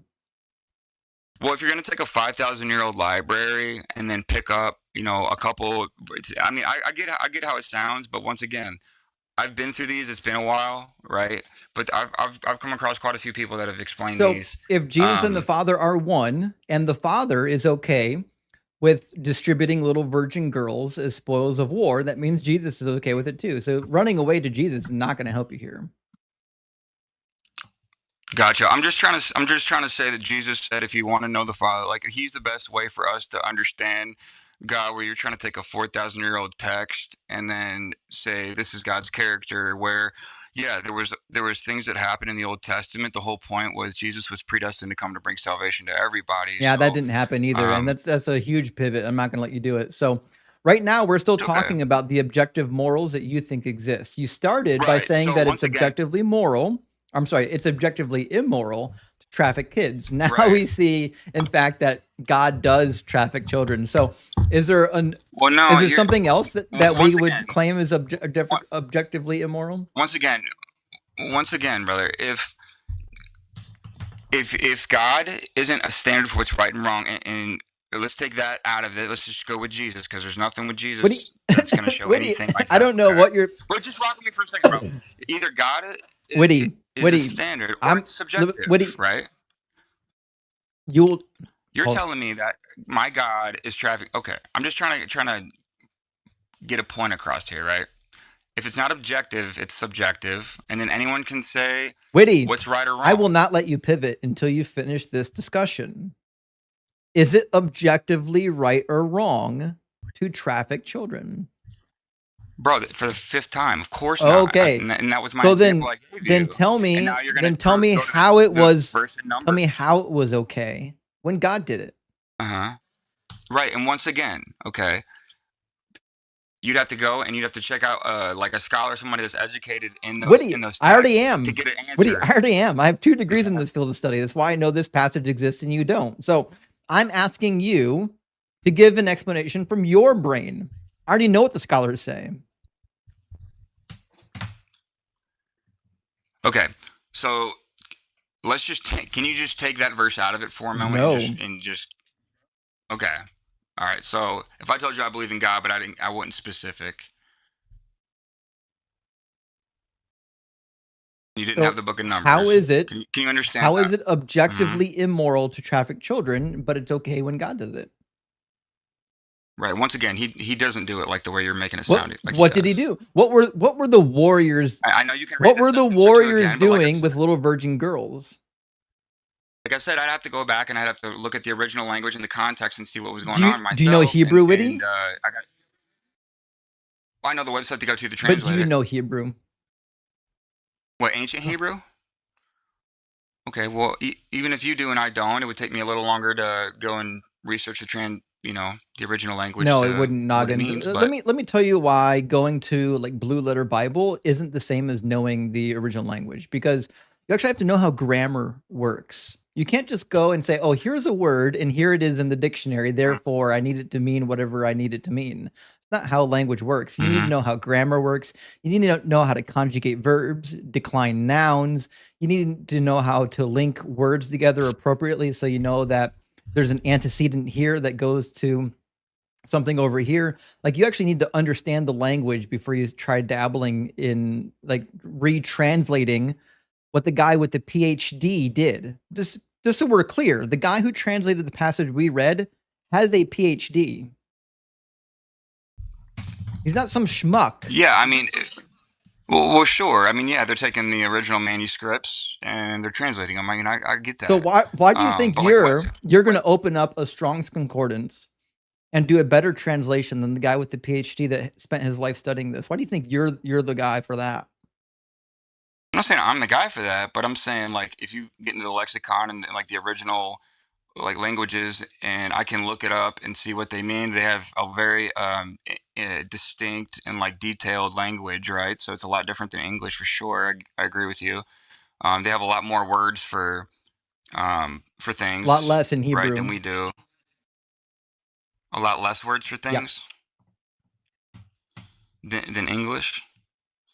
Speaker 1: Well, if you're going to take a 5,000-year-old library and then pick up, a couple, I mean, I get how it sounds, but once again, I've been through these. It's been a while, right? But I've come across quite a few people that have explained
Speaker 2: So
Speaker 1: these.
Speaker 2: if Jesus and the
Speaker 1: Um,
Speaker 2: Father are one, and the Father is okay with distributing little virgin girls as spoils of war, that means Jesus is okay with it too. So running away to Jesus is not going to help you here.
Speaker 1: Gotcha. I'm just trying to say that Jesus said if you want to know the Father, like he's the best way for us to understand God, where you're trying to take a 4,000-year-old text and then say this is God's character, where yeah, there was things that happened in the Old Testament. The whole point was Jesus was predestined to come to bring salvation to everybody.
Speaker 2: Yeah, that
Speaker 1: So
Speaker 2: didn't happen either, and
Speaker 1: um
Speaker 2: that's a huge pivot. I'm not going to let you do it. So right now we're still
Speaker 1: okay.
Speaker 2: talking about the objective morals that you think exist. You started by
Speaker 1: Right.
Speaker 2: saying
Speaker 1: So
Speaker 2: that it's
Speaker 1: once again,
Speaker 2: objectively moral. I'm sorry, it's objectively immoral to traffic kids. Now
Speaker 1: right.
Speaker 2: we see, in fact, that God does traffic children. So is there an
Speaker 1: Well, no,
Speaker 2: is there
Speaker 1: you're
Speaker 2: something else that we
Speaker 1: once
Speaker 2: would
Speaker 1: again,
Speaker 2: claim is
Speaker 1: on-
Speaker 2: objectively immoral?
Speaker 1: once again, brother, if God isn't a standard for what's right and wrong, and let's take that out of it. Let's just go with Jesus because there's nothing with
Speaker 2: What do
Speaker 1: Jesus
Speaker 2: you,
Speaker 1: that's going to show
Speaker 2: what do you,
Speaker 1: anything like
Speaker 2: I
Speaker 1: that.
Speaker 2: don't know
Speaker 1: Okay,
Speaker 2: what you're,
Speaker 1: but just rock with me for a second, bro. Either God is a
Speaker 2: Witty,
Speaker 1: standard or
Speaker 2: I'm,
Speaker 1: it's subjective,
Speaker 2: Witty,
Speaker 1: right?
Speaker 2: you'll,
Speaker 1: You're
Speaker 2: hold,
Speaker 1: telling me that my God is traffic. Okay, I'm just trying to get a point across here, right? If it's not objective, it's subjective, and then anyone can say
Speaker 2: Witty,
Speaker 1: what's right or
Speaker 2: I will
Speaker 1: wrong.
Speaker 2: not let you pivot until you finish this discussion. Is it objectively right or wrong to traffic children?
Speaker 1: Bro, for the fifth time, of course not.
Speaker 2: Okay.
Speaker 1: And that was my
Speaker 2: So
Speaker 1: example I gave
Speaker 2: then
Speaker 1: you.
Speaker 2: tell
Speaker 1: And
Speaker 2: me,
Speaker 1: now you're gonna
Speaker 2: then
Speaker 1: go to
Speaker 2: how it
Speaker 1: the
Speaker 2: was,
Speaker 1: verse in
Speaker 2: tell me
Speaker 1: Numbers.
Speaker 2: how it was okay when God did it.
Speaker 1: Uh huh. Right. And once again, okay, you'd have to go and you'd have to check out like a scholar, somebody that's educated in
Speaker 2: Witty,
Speaker 1: those
Speaker 2: I already
Speaker 1: texts to
Speaker 2: am.
Speaker 1: get an
Speaker 2: Witty, I
Speaker 1: answer.
Speaker 2: already am. I have 2 degrees in
Speaker 1: Okay.
Speaker 2: this field of study. That's why I know this passage exists and you don't. So I'm asking you to give an explanation from your brain. I already know what the scholars say.
Speaker 1: Okay. So let's just take. Can you just take that verse out of it for a moment
Speaker 2: No.
Speaker 1: and just okay. All right. So if I told you I believe in God, but I wasn't specific. You didn't have
Speaker 2: So
Speaker 1: the book of
Speaker 2: how
Speaker 1: Numbers.
Speaker 2: is it
Speaker 1: Can you understand
Speaker 2: how
Speaker 1: that?
Speaker 2: is it
Speaker 1: Hmm.
Speaker 2: objectively immoral to traffic children, but it's okay when God does it?
Speaker 1: Right. Once again, he doesn't do it like the way you're making it
Speaker 2: What
Speaker 1: sound like he
Speaker 2: what did he
Speaker 1: does.
Speaker 2: do? What were the warriors
Speaker 1: I know you can read the sentence or two again, but
Speaker 2: doing with little virgin girls?
Speaker 1: like I said, I'd have to go back and I'd have to look at the original language and the context and see what was
Speaker 2: Do
Speaker 1: going
Speaker 2: you
Speaker 1: on
Speaker 2: do you know
Speaker 1: myself.
Speaker 2: Hebrew,
Speaker 1: And
Speaker 2: Witty?
Speaker 1: I got well, I know the website to go to
Speaker 2: But do
Speaker 1: translate
Speaker 2: you
Speaker 1: it.
Speaker 2: know Hebrew?
Speaker 1: What ancient Hebrew? Okay, well, even if you do and I don't, it would take me a little longer to go and research the original language
Speaker 2: No, it
Speaker 1: to
Speaker 2: wouldn't,
Speaker 1: what it
Speaker 2: Noggins.
Speaker 1: means.
Speaker 2: Let
Speaker 1: But
Speaker 2: me tell you why going to like Blue Letter Bible isn't the same as knowing the original language, because you actually have to know how grammar works. You can't just go and say, "Oh, here's a word and here it is in the dictionary, therefore I need it to mean whatever I need it to mean." It's not how language works. You need to
Speaker 1: mm-hmm,
Speaker 2: know how grammar works. You need to know how to conjugate verbs, decline nouns. You need to know how to link words together appropriately so you know that there's an antecedent here that goes to something over here. Like you actually need to understand the language before you try dabbling in like retranslating what the guy with the PhD did. Just so we're clear, the guy who translated the passage we read has a PhD. He's not some schmuck.
Speaker 1: yeah, I mean, well, sure. I mean, yeah, they're taking the original manuscripts and they're translating them. I mean, I get
Speaker 2: So
Speaker 1: that.
Speaker 2: why do you think
Speaker 1: But like,
Speaker 2: you're going
Speaker 1: what?
Speaker 2: to open up a Strong's concordance and do a better translation than the guy with the PhD that spent his life studying this? Why do you think you're the guy for that?
Speaker 1: I'm not saying I'm the guy for that, but I'm saying like if you get into the lexicon and like the original like languages and I can look it up and see what they mean. They have a very distinct and like detailed language, right? So it's a lot different than English for sure. I agree with you. They have a lot more words for
Speaker 2: A lot
Speaker 1: things,
Speaker 2: less in
Speaker 1: right, than
Speaker 2: Hebrew.
Speaker 1: we do. A lot less words for
Speaker 2: Yeah.
Speaker 1: things than English.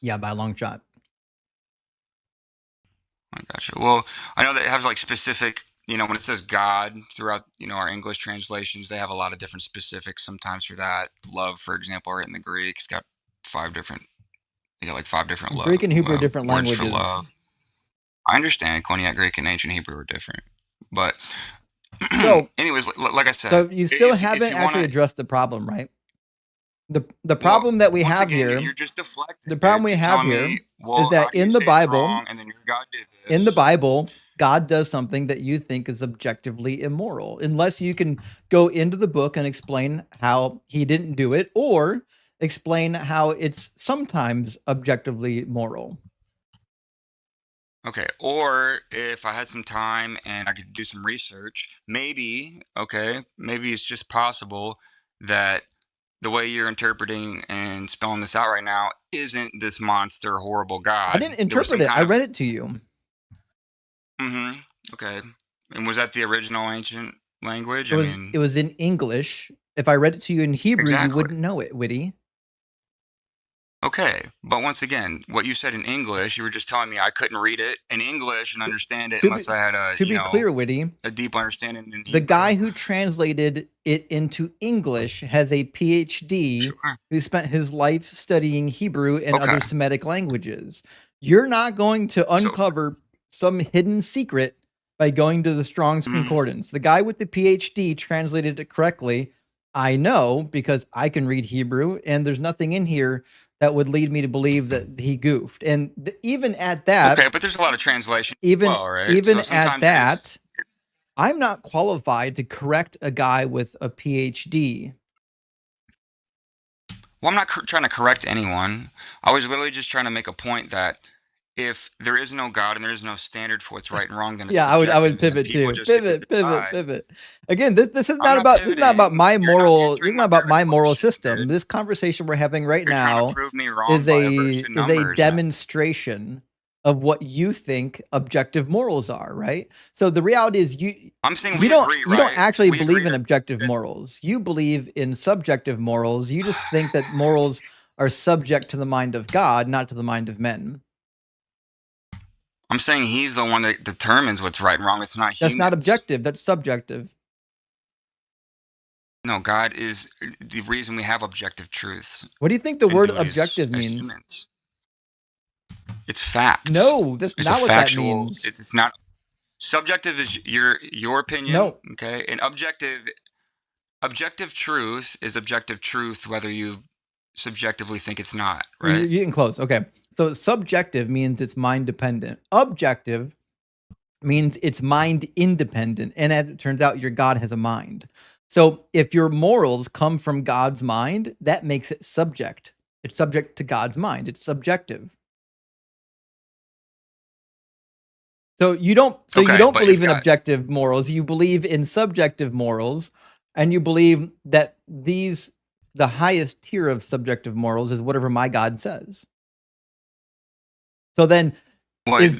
Speaker 2: Yeah, by a long shot.
Speaker 1: I gotcha. Well, I know that it has like specific, when it says God throughout, our English translations, they have a lot of different specifics sometimes for that. Love, for example, right in the Greek, it's got 5 different They got like 5 different
Speaker 2: Greek and Hebrew are different
Speaker 1: words for
Speaker 2: languages.
Speaker 1: love. I understand Koine Greek and ancient Hebrew are different, but
Speaker 2: So,
Speaker 1: anyways, like I said,
Speaker 2: so you still
Speaker 1: if
Speaker 2: haven't
Speaker 1: you want
Speaker 2: actually
Speaker 1: to,
Speaker 2: addressed the problem, right? The
Speaker 1: well,
Speaker 2: problem that we
Speaker 1: once
Speaker 2: have
Speaker 1: again,
Speaker 2: here,
Speaker 1: you're just deflecting
Speaker 2: the problem
Speaker 1: it.
Speaker 2: we
Speaker 1: You're
Speaker 2: have
Speaker 1: telling
Speaker 2: here
Speaker 1: me,
Speaker 2: is
Speaker 1: well, how
Speaker 2: that
Speaker 1: do you
Speaker 2: in the
Speaker 1: say it's
Speaker 2: Bible,
Speaker 1: wrong? And then your God did this.
Speaker 2: God does something that you think is objectively immoral, unless you can go into the book and explain how he didn't do it, or explain how it's sometimes objectively moral.
Speaker 1: Okay, or if I had some time and I could do some research, maybe, okay, maybe it's just possible that the way you're interpreting and spelling this out right now isn't this monster, horrible
Speaker 2: I
Speaker 1: God.
Speaker 2: didn't
Speaker 1: There was
Speaker 2: interpret
Speaker 1: some
Speaker 2: it. I
Speaker 1: kind of,
Speaker 2: read it to you.
Speaker 1: okay. And was that the original ancient language?
Speaker 2: It
Speaker 1: I
Speaker 2: was
Speaker 1: mean,
Speaker 2: it was in English. If I read it to you in Hebrew, you
Speaker 1: exactly.
Speaker 2: wouldn't know it, Witty.
Speaker 1: Okay, but once again, what you said in English, you were just telling me I couldn't read it in English and understand it
Speaker 2: To
Speaker 1: unless
Speaker 2: be
Speaker 1: I had a,
Speaker 2: to be clear, Witty,
Speaker 1: a deep understanding in
Speaker 2: the
Speaker 1: Hebrew.
Speaker 2: guy who translated it into English has a PhD
Speaker 1: Sure.
Speaker 2: who spent his life studying Hebrew and
Speaker 1: Okay.
Speaker 2: other Semitic languages. You're not going to
Speaker 1: So,
Speaker 2: uncover some hidden secret by going to the Strong's
Speaker 1: mm,
Speaker 2: Concordance. The guy with the PhD translated it correctly. I know because I can read Hebrew, and there's nothing in here that would lead me to believe that he goofed. And even at that,
Speaker 1: okay, but there's a lot of translation as
Speaker 2: even
Speaker 1: well, right?
Speaker 2: even
Speaker 1: So
Speaker 2: at
Speaker 1: sometimes it is.
Speaker 2: that, I'm not qualified to correct a guy with a PhD.
Speaker 1: Well, I'm not trying to correct anyone. I was literally just trying to make a point that if there is no God and there is no standard for what's right and wrong, then it's
Speaker 2: Yeah, I would
Speaker 1: subjective, and then
Speaker 2: pivot
Speaker 1: people
Speaker 2: too.
Speaker 1: just get to
Speaker 2: Pivot,
Speaker 1: decide.
Speaker 2: pivot. Again, this is
Speaker 1: I'm
Speaker 2: not
Speaker 1: not
Speaker 2: about
Speaker 1: pivoting.
Speaker 2: my
Speaker 1: You're not
Speaker 2: moral. This is
Speaker 1: answering
Speaker 2: not
Speaker 1: my
Speaker 2: about
Speaker 1: direct
Speaker 2: my moral
Speaker 1: question,
Speaker 2: system.
Speaker 1: dude.
Speaker 2: This conversation we're having right
Speaker 1: You're trying to
Speaker 2: now
Speaker 1: prove me wrong by a verse and
Speaker 2: is a
Speaker 1: numbers, and
Speaker 2: demonstration of what you think objective morals are, right? So the reality is
Speaker 1: I'm saying we agree,
Speaker 2: you don't
Speaker 1: right?
Speaker 2: actually
Speaker 1: We agree
Speaker 2: believe in objective
Speaker 1: that
Speaker 2: morals. You believe in subjective morals. You just think that morals are subject to the mind of God, not to the mind of men.
Speaker 1: I'm saying he's the one that determines what's right and wrong. It's not
Speaker 2: That's not
Speaker 1: humans.
Speaker 2: objective. That's subjective.
Speaker 1: No, God is the reason we have objective truths
Speaker 2: What do you think the
Speaker 1: and
Speaker 2: word
Speaker 1: duties
Speaker 2: objective
Speaker 1: as
Speaker 2: means?
Speaker 1: humans. It's facts.
Speaker 2: No, that's
Speaker 1: It's a
Speaker 2: not what that
Speaker 1: factual.
Speaker 2: means.
Speaker 1: It's not subjective. Is your opinion,
Speaker 2: No,
Speaker 1: okay? And objective truth is objective truth, whether you subjectively think it's not,
Speaker 2: you're
Speaker 1: right?
Speaker 2: getting close. Okay. So subjective means it's mind dependent. Objective means it's mind independent. And as it turns out, your God has a mind. So if your morals come from God's mind, that makes it subject. It's subject to God's mind. It's subjective. So you
Speaker 1: Okay,
Speaker 2: don't
Speaker 1: but if
Speaker 2: believe in
Speaker 1: God,
Speaker 2: objective morals, you believe in subjective morals, and you believe that the highest tier of subjective morals is whatever my God says. So then
Speaker 1: what?
Speaker 2: is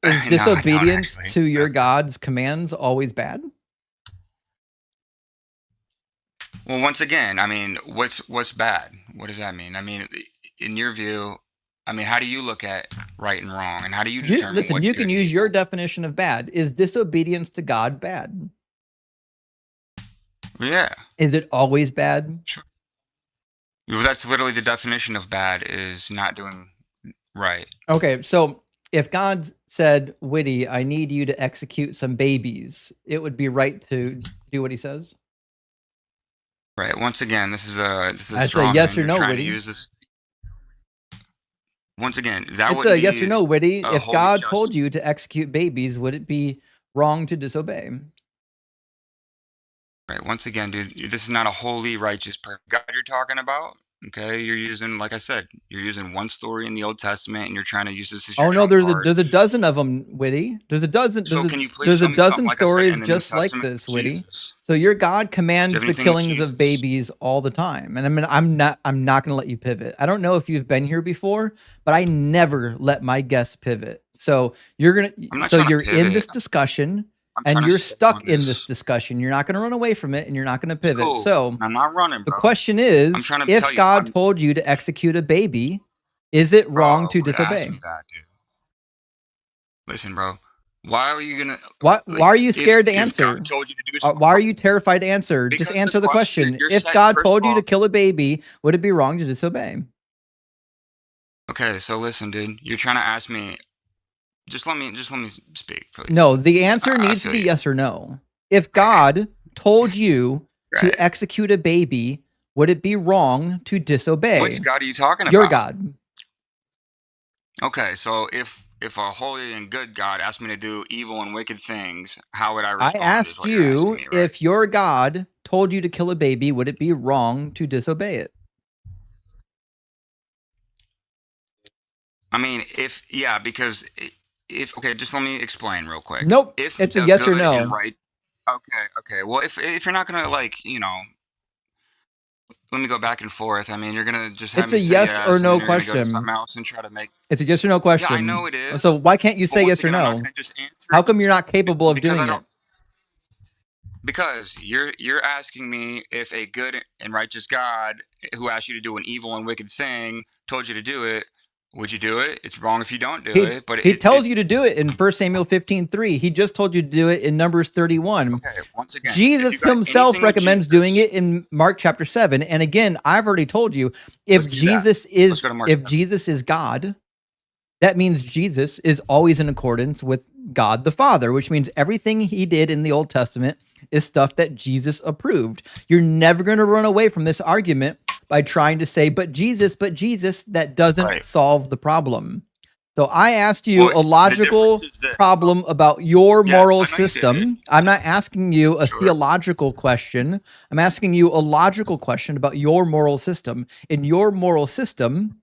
Speaker 1: No, I don't
Speaker 2: disobedience
Speaker 1: actually.
Speaker 2: to your God's commands always bad?
Speaker 1: Well, once again, I mean, what's bad? What does that mean? I mean, in your view, I mean, how do you look at right and wrong, and how do you
Speaker 2: You
Speaker 1: determine
Speaker 2: listen,
Speaker 1: what's
Speaker 2: you
Speaker 1: good
Speaker 2: can
Speaker 1: and
Speaker 2: use your
Speaker 1: evil?
Speaker 2: definition of bad. Is disobedience to God bad?
Speaker 1: Yeah,
Speaker 2: Is it always bad?
Speaker 1: sure. Well, that's literally the definition of bad is not doing right.
Speaker 2: Okay, so if God said, Witty, I need you to execute some babies, it would be right to do what he says?
Speaker 1: Right. Once again, this is a
Speaker 2: That's a
Speaker 1: straw
Speaker 2: yes
Speaker 1: man.
Speaker 2: or
Speaker 1: You're
Speaker 2: no,
Speaker 1: trying to
Speaker 2: Witty.
Speaker 1: use this. Once again, that
Speaker 2: It's
Speaker 1: wouldn't
Speaker 2: a yes or
Speaker 1: be
Speaker 2: no, Witty.
Speaker 1: a
Speaker 2: If
Speaker 1: holy
Speaker 2: God told
Speaker 1: just.
Speaker 2: you to execute babies, would it be wrong to disobey?
Speaker 1: Right. Once again, dude, this is not a holy, righteous, perfect God you're talking about. Okay. You're using, like I said, you're using one story in the Old Testament, and you're trying to use this as your
Speaker 2: Oh no,
Speaker 1: trump card.
Speaker 2: there's a dozen of them, Witty.
Speaker 1: So can you please
Speaker 2: There's a
Speaker 1: show me something,
Speaker 2: dozen
Speaker 1: like I said, in
Speaker 2: stories
Speaker 1: the New
Speaker 2: just like
Speaker 1: Testament
Speaker 2: this,
Speaker 1: with
Speaker 2: Witty.
Speaker 1: Jesus?
Speaker 2: So your God
Speaker 1: Do you
Speaker 2: commands
Speaker 1: have
Speaker 2: the
Speaker 1: anything with
Speaker 2: killings of
Speaker 1: Jesus?
Speaker 2: babies all the time. And I mean I'm not going to let you pivot. I don't know if you've been here before, but I never let my guests pivot. So
Speaker 1: I'm not
Speaker 2: so
Speaker 1: trying to
Speaker 2: you're in
Speaker 1: pivot.
Speaker 2: this discussion
Speaker 1: I'm
Speaker 2: and
Speaker 1: trying to
Speaker 2: you're
Speaker 1: stay
Speaker 2: stuck
Speaker 1: on
Speaker 2: in this
Speaker 1: this.
Speaker 2: discussion. You're not going to run away from it and you're not going to
Speaker 1: It's
Speaker 2: pivot.
Speaker 1: cool.
Speaker 2: So
Speaker 1: I'm not running,
Speaker 2: the
Speaker 1: bro.
Speaker 2: question
Speaker 1: I'm
Speaker 2: is,
Speaker 1: trying to tell
Speaker 2: if
Speaker 1: you.
Speaker 2: God told you to execute a baby, is it wrong
Speaker 1: Bro,
Speaker 2: to
Speaker 1: quit asking
Speaker 2: disobey?
Speaker 1: me that, dude. Listen, bro. Why are you gonna
Speaker 2: Why
Speaker 1: like
Speaker 2: are you scared to
Speaker 1: if God
Speaker 2: answer?
Speaker 1: told you to do
Speaker 2: Why are you terrified to answer? Just
Speaker 1: because the
Speaker 2: answer the
Speaker 1: question
Speaker 2: question.
Speaker 1: you're
Speaker 2: If
Speaker 1: setting,
Speaker 2: God
Speaker 1: first of
Speaker 2: told you to
Speaker 1: all,
Speaker 2: kill a baby, would it be wrong to disobey?
Speaker 1: Okay, so listen, dude. You're trying to ask me. Just let me speak, please.
Speaker 2: No, the answer
Speaker 1: I
Speaker 2: needs to
Speaker 1: feel
Speaker 2: be
Speaker 1: you.
Speaker 2: yes or no. If God told you to
Speaker 1: Right.
Speaker 2: execute a baby, would it be wrong to disobey?
Speaker 1: Which God are you talking
Speaker 2: Your
Speaker 1: about?
Speaker 2: God.
Speaker 1: Okay, so if a holy and good God asked me to do evil and wicked things, how would I
Speaker 2: I
Speaker 1: respond? Is
Speaker 2: asked
Speaker 1: what you're asking
Speaker 2: you
Speaker 1: me, right?
Speaker 2: if your God told you to kill a baby, would it be wrong to disobey it?
Speaker 1: I mean, if yeah, because if okay, just let me explain real quick.
Speaker 2: Nope.
Speaker 1: If
Speaker 2: It's a
Speaker 1: a
Speaker 2: yes or
Speaker 1: good and
Speaker 2: no.
Speaker 1: right, okay. Well, if you're not gonna like, let me go back and forth. I mean, you're gonna just have
Speaker 2: It's
Speaker 1: me
Speaker 2: a
Speaker 1: say
Speaker 2: yes or
Speaker 1: yes, and then
Speaker 2: no
Speaker 1: you're gonna go to
Speaker 2: question.
Speaker 1: something else and try to make.
Speaker 2: It's a yes or no
Speaker 1: Yeah, I know
Speaker 2: question.
Speaker 1: it is,
Speaker 2: So why can't you
Speaker 1: but
Speaker 2: say
Speaker 1: once
Speaker 2: yes or
Speaker 1: again, I'm not
Speaker 2: no?
Speaker 1: gonna just answer
Speaker 2: How
Speaker 1: it
Speaker 2: come you're not capable of
Speaker 1: because I
Speaker 2: doing
Speaker 1: don't.
Speaker 2: it?
Speaker 1: Because you're asking me if a good and righteous God who asked you to do an evil and wicked thing told you to do it, would you do it? It's wrong if you don't do
Speaker 2: He
Speaker 1: it, but
Speaker 2: he
Speaker 1: it
Speaker 2: tells you to do it in 1 Samuel 15:3. He just told you to do it in Numbers 31.
Speaker 1: okay. Once again, if you
Speaker 2: Jesus
Speaker 1: got
Speaker 2: himself
Speaker 1: anything with
Speaker 2: recommends doing
Speaker 1: Jesus,
Speaker 2: it in Mark chapter 7. And again, I've already told you,
Speaker 1: let's do that. Let's go to Mark
Speaker 2: if
Speaker 1: 7.
Speaker 2: Jesus is God, that means Jesus is always in accordance with God the Father, which means everything he did in the Old Testament is stuff that Jesus approved. You're never going to run away from this argument by trying to say, but Jesus, that doesn't
Speaker 1: Right.
Speaker 2: solve the problem. So I asked you
Speaker 1: Well,
Speaker 2: a
Speaker 1: the difference
Speaker 2: logical
Speaker 1: is this, though.
Speaker 2: problem about your
Speaker 1: Yes,
Speaker 2: moral
Speaker 1: I know you did.
Speaker 2: system. I'm not asking you a
Speaker 1: Sure.
Speaker 2: theological question. I'm asking you a logical question about your moral system. In your moral system,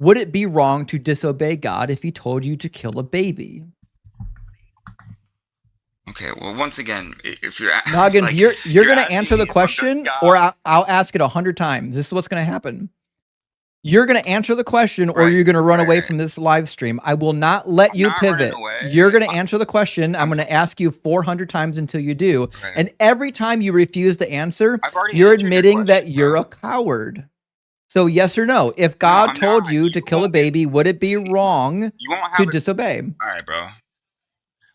Speaker 2: would it be wrong to disobey God if he told you to kill a baby?
Speaker 1: Okay. Well, once again, if you're
Speaker 2: Noggins,
Speaker 1: like
Speaker 2: you're
Speaker 1: you're
Speaker 2: going to
Speaker 1: asking
Speaker 2: answer the
Speaker 1: me if a good
Speaker 2: question, or
Speaker 1: God,
Speaker 2: I'll ask it 100 times. This is what's going to happen. You're going to answer the question, or
Speaker 1: right,
Speaker 2: you're going to run away
Speaker 1: right.
Speaker 2: from this live stream. I will not let
Speaker 1: I'm
Speaker 2: you
Speaker 1: not running
Speaker 2: pivot.
Speaker 1: away.
Speaker 2: You're going to answer the question. I'm
Speaker 1: I'm
Speaker 2: going
Speaker 1: trying.
Speaker 2: to ask you 400 times until you do.
Speaker 1: Right.
Speaker 2: And every time you refuse to answer,
Speaker 1: I've already
Speaker 2: you're
Speaker 1: answered your
Speaker 2: admitting
Speaker 1: question,
Speaker 2: that you're
Speaker 1: bro.
Speaker 2: a coward. So, yes or no? If
Speaker 1: No,
Speaker 2: God
Speaker 1: I'm not.
Speaker 2: told you to
Speaker 1: You
Speaker 2: kill a
Speaker 1: won't get.
Speaker 2: baby, would it be
Speaker 1: See,
Speaker 2: wrong
Speaker 1: you won't
Speaker 2: to
Speaker 1: have it.
Speaker 2: disobey?
Speaker 1: All right, bro.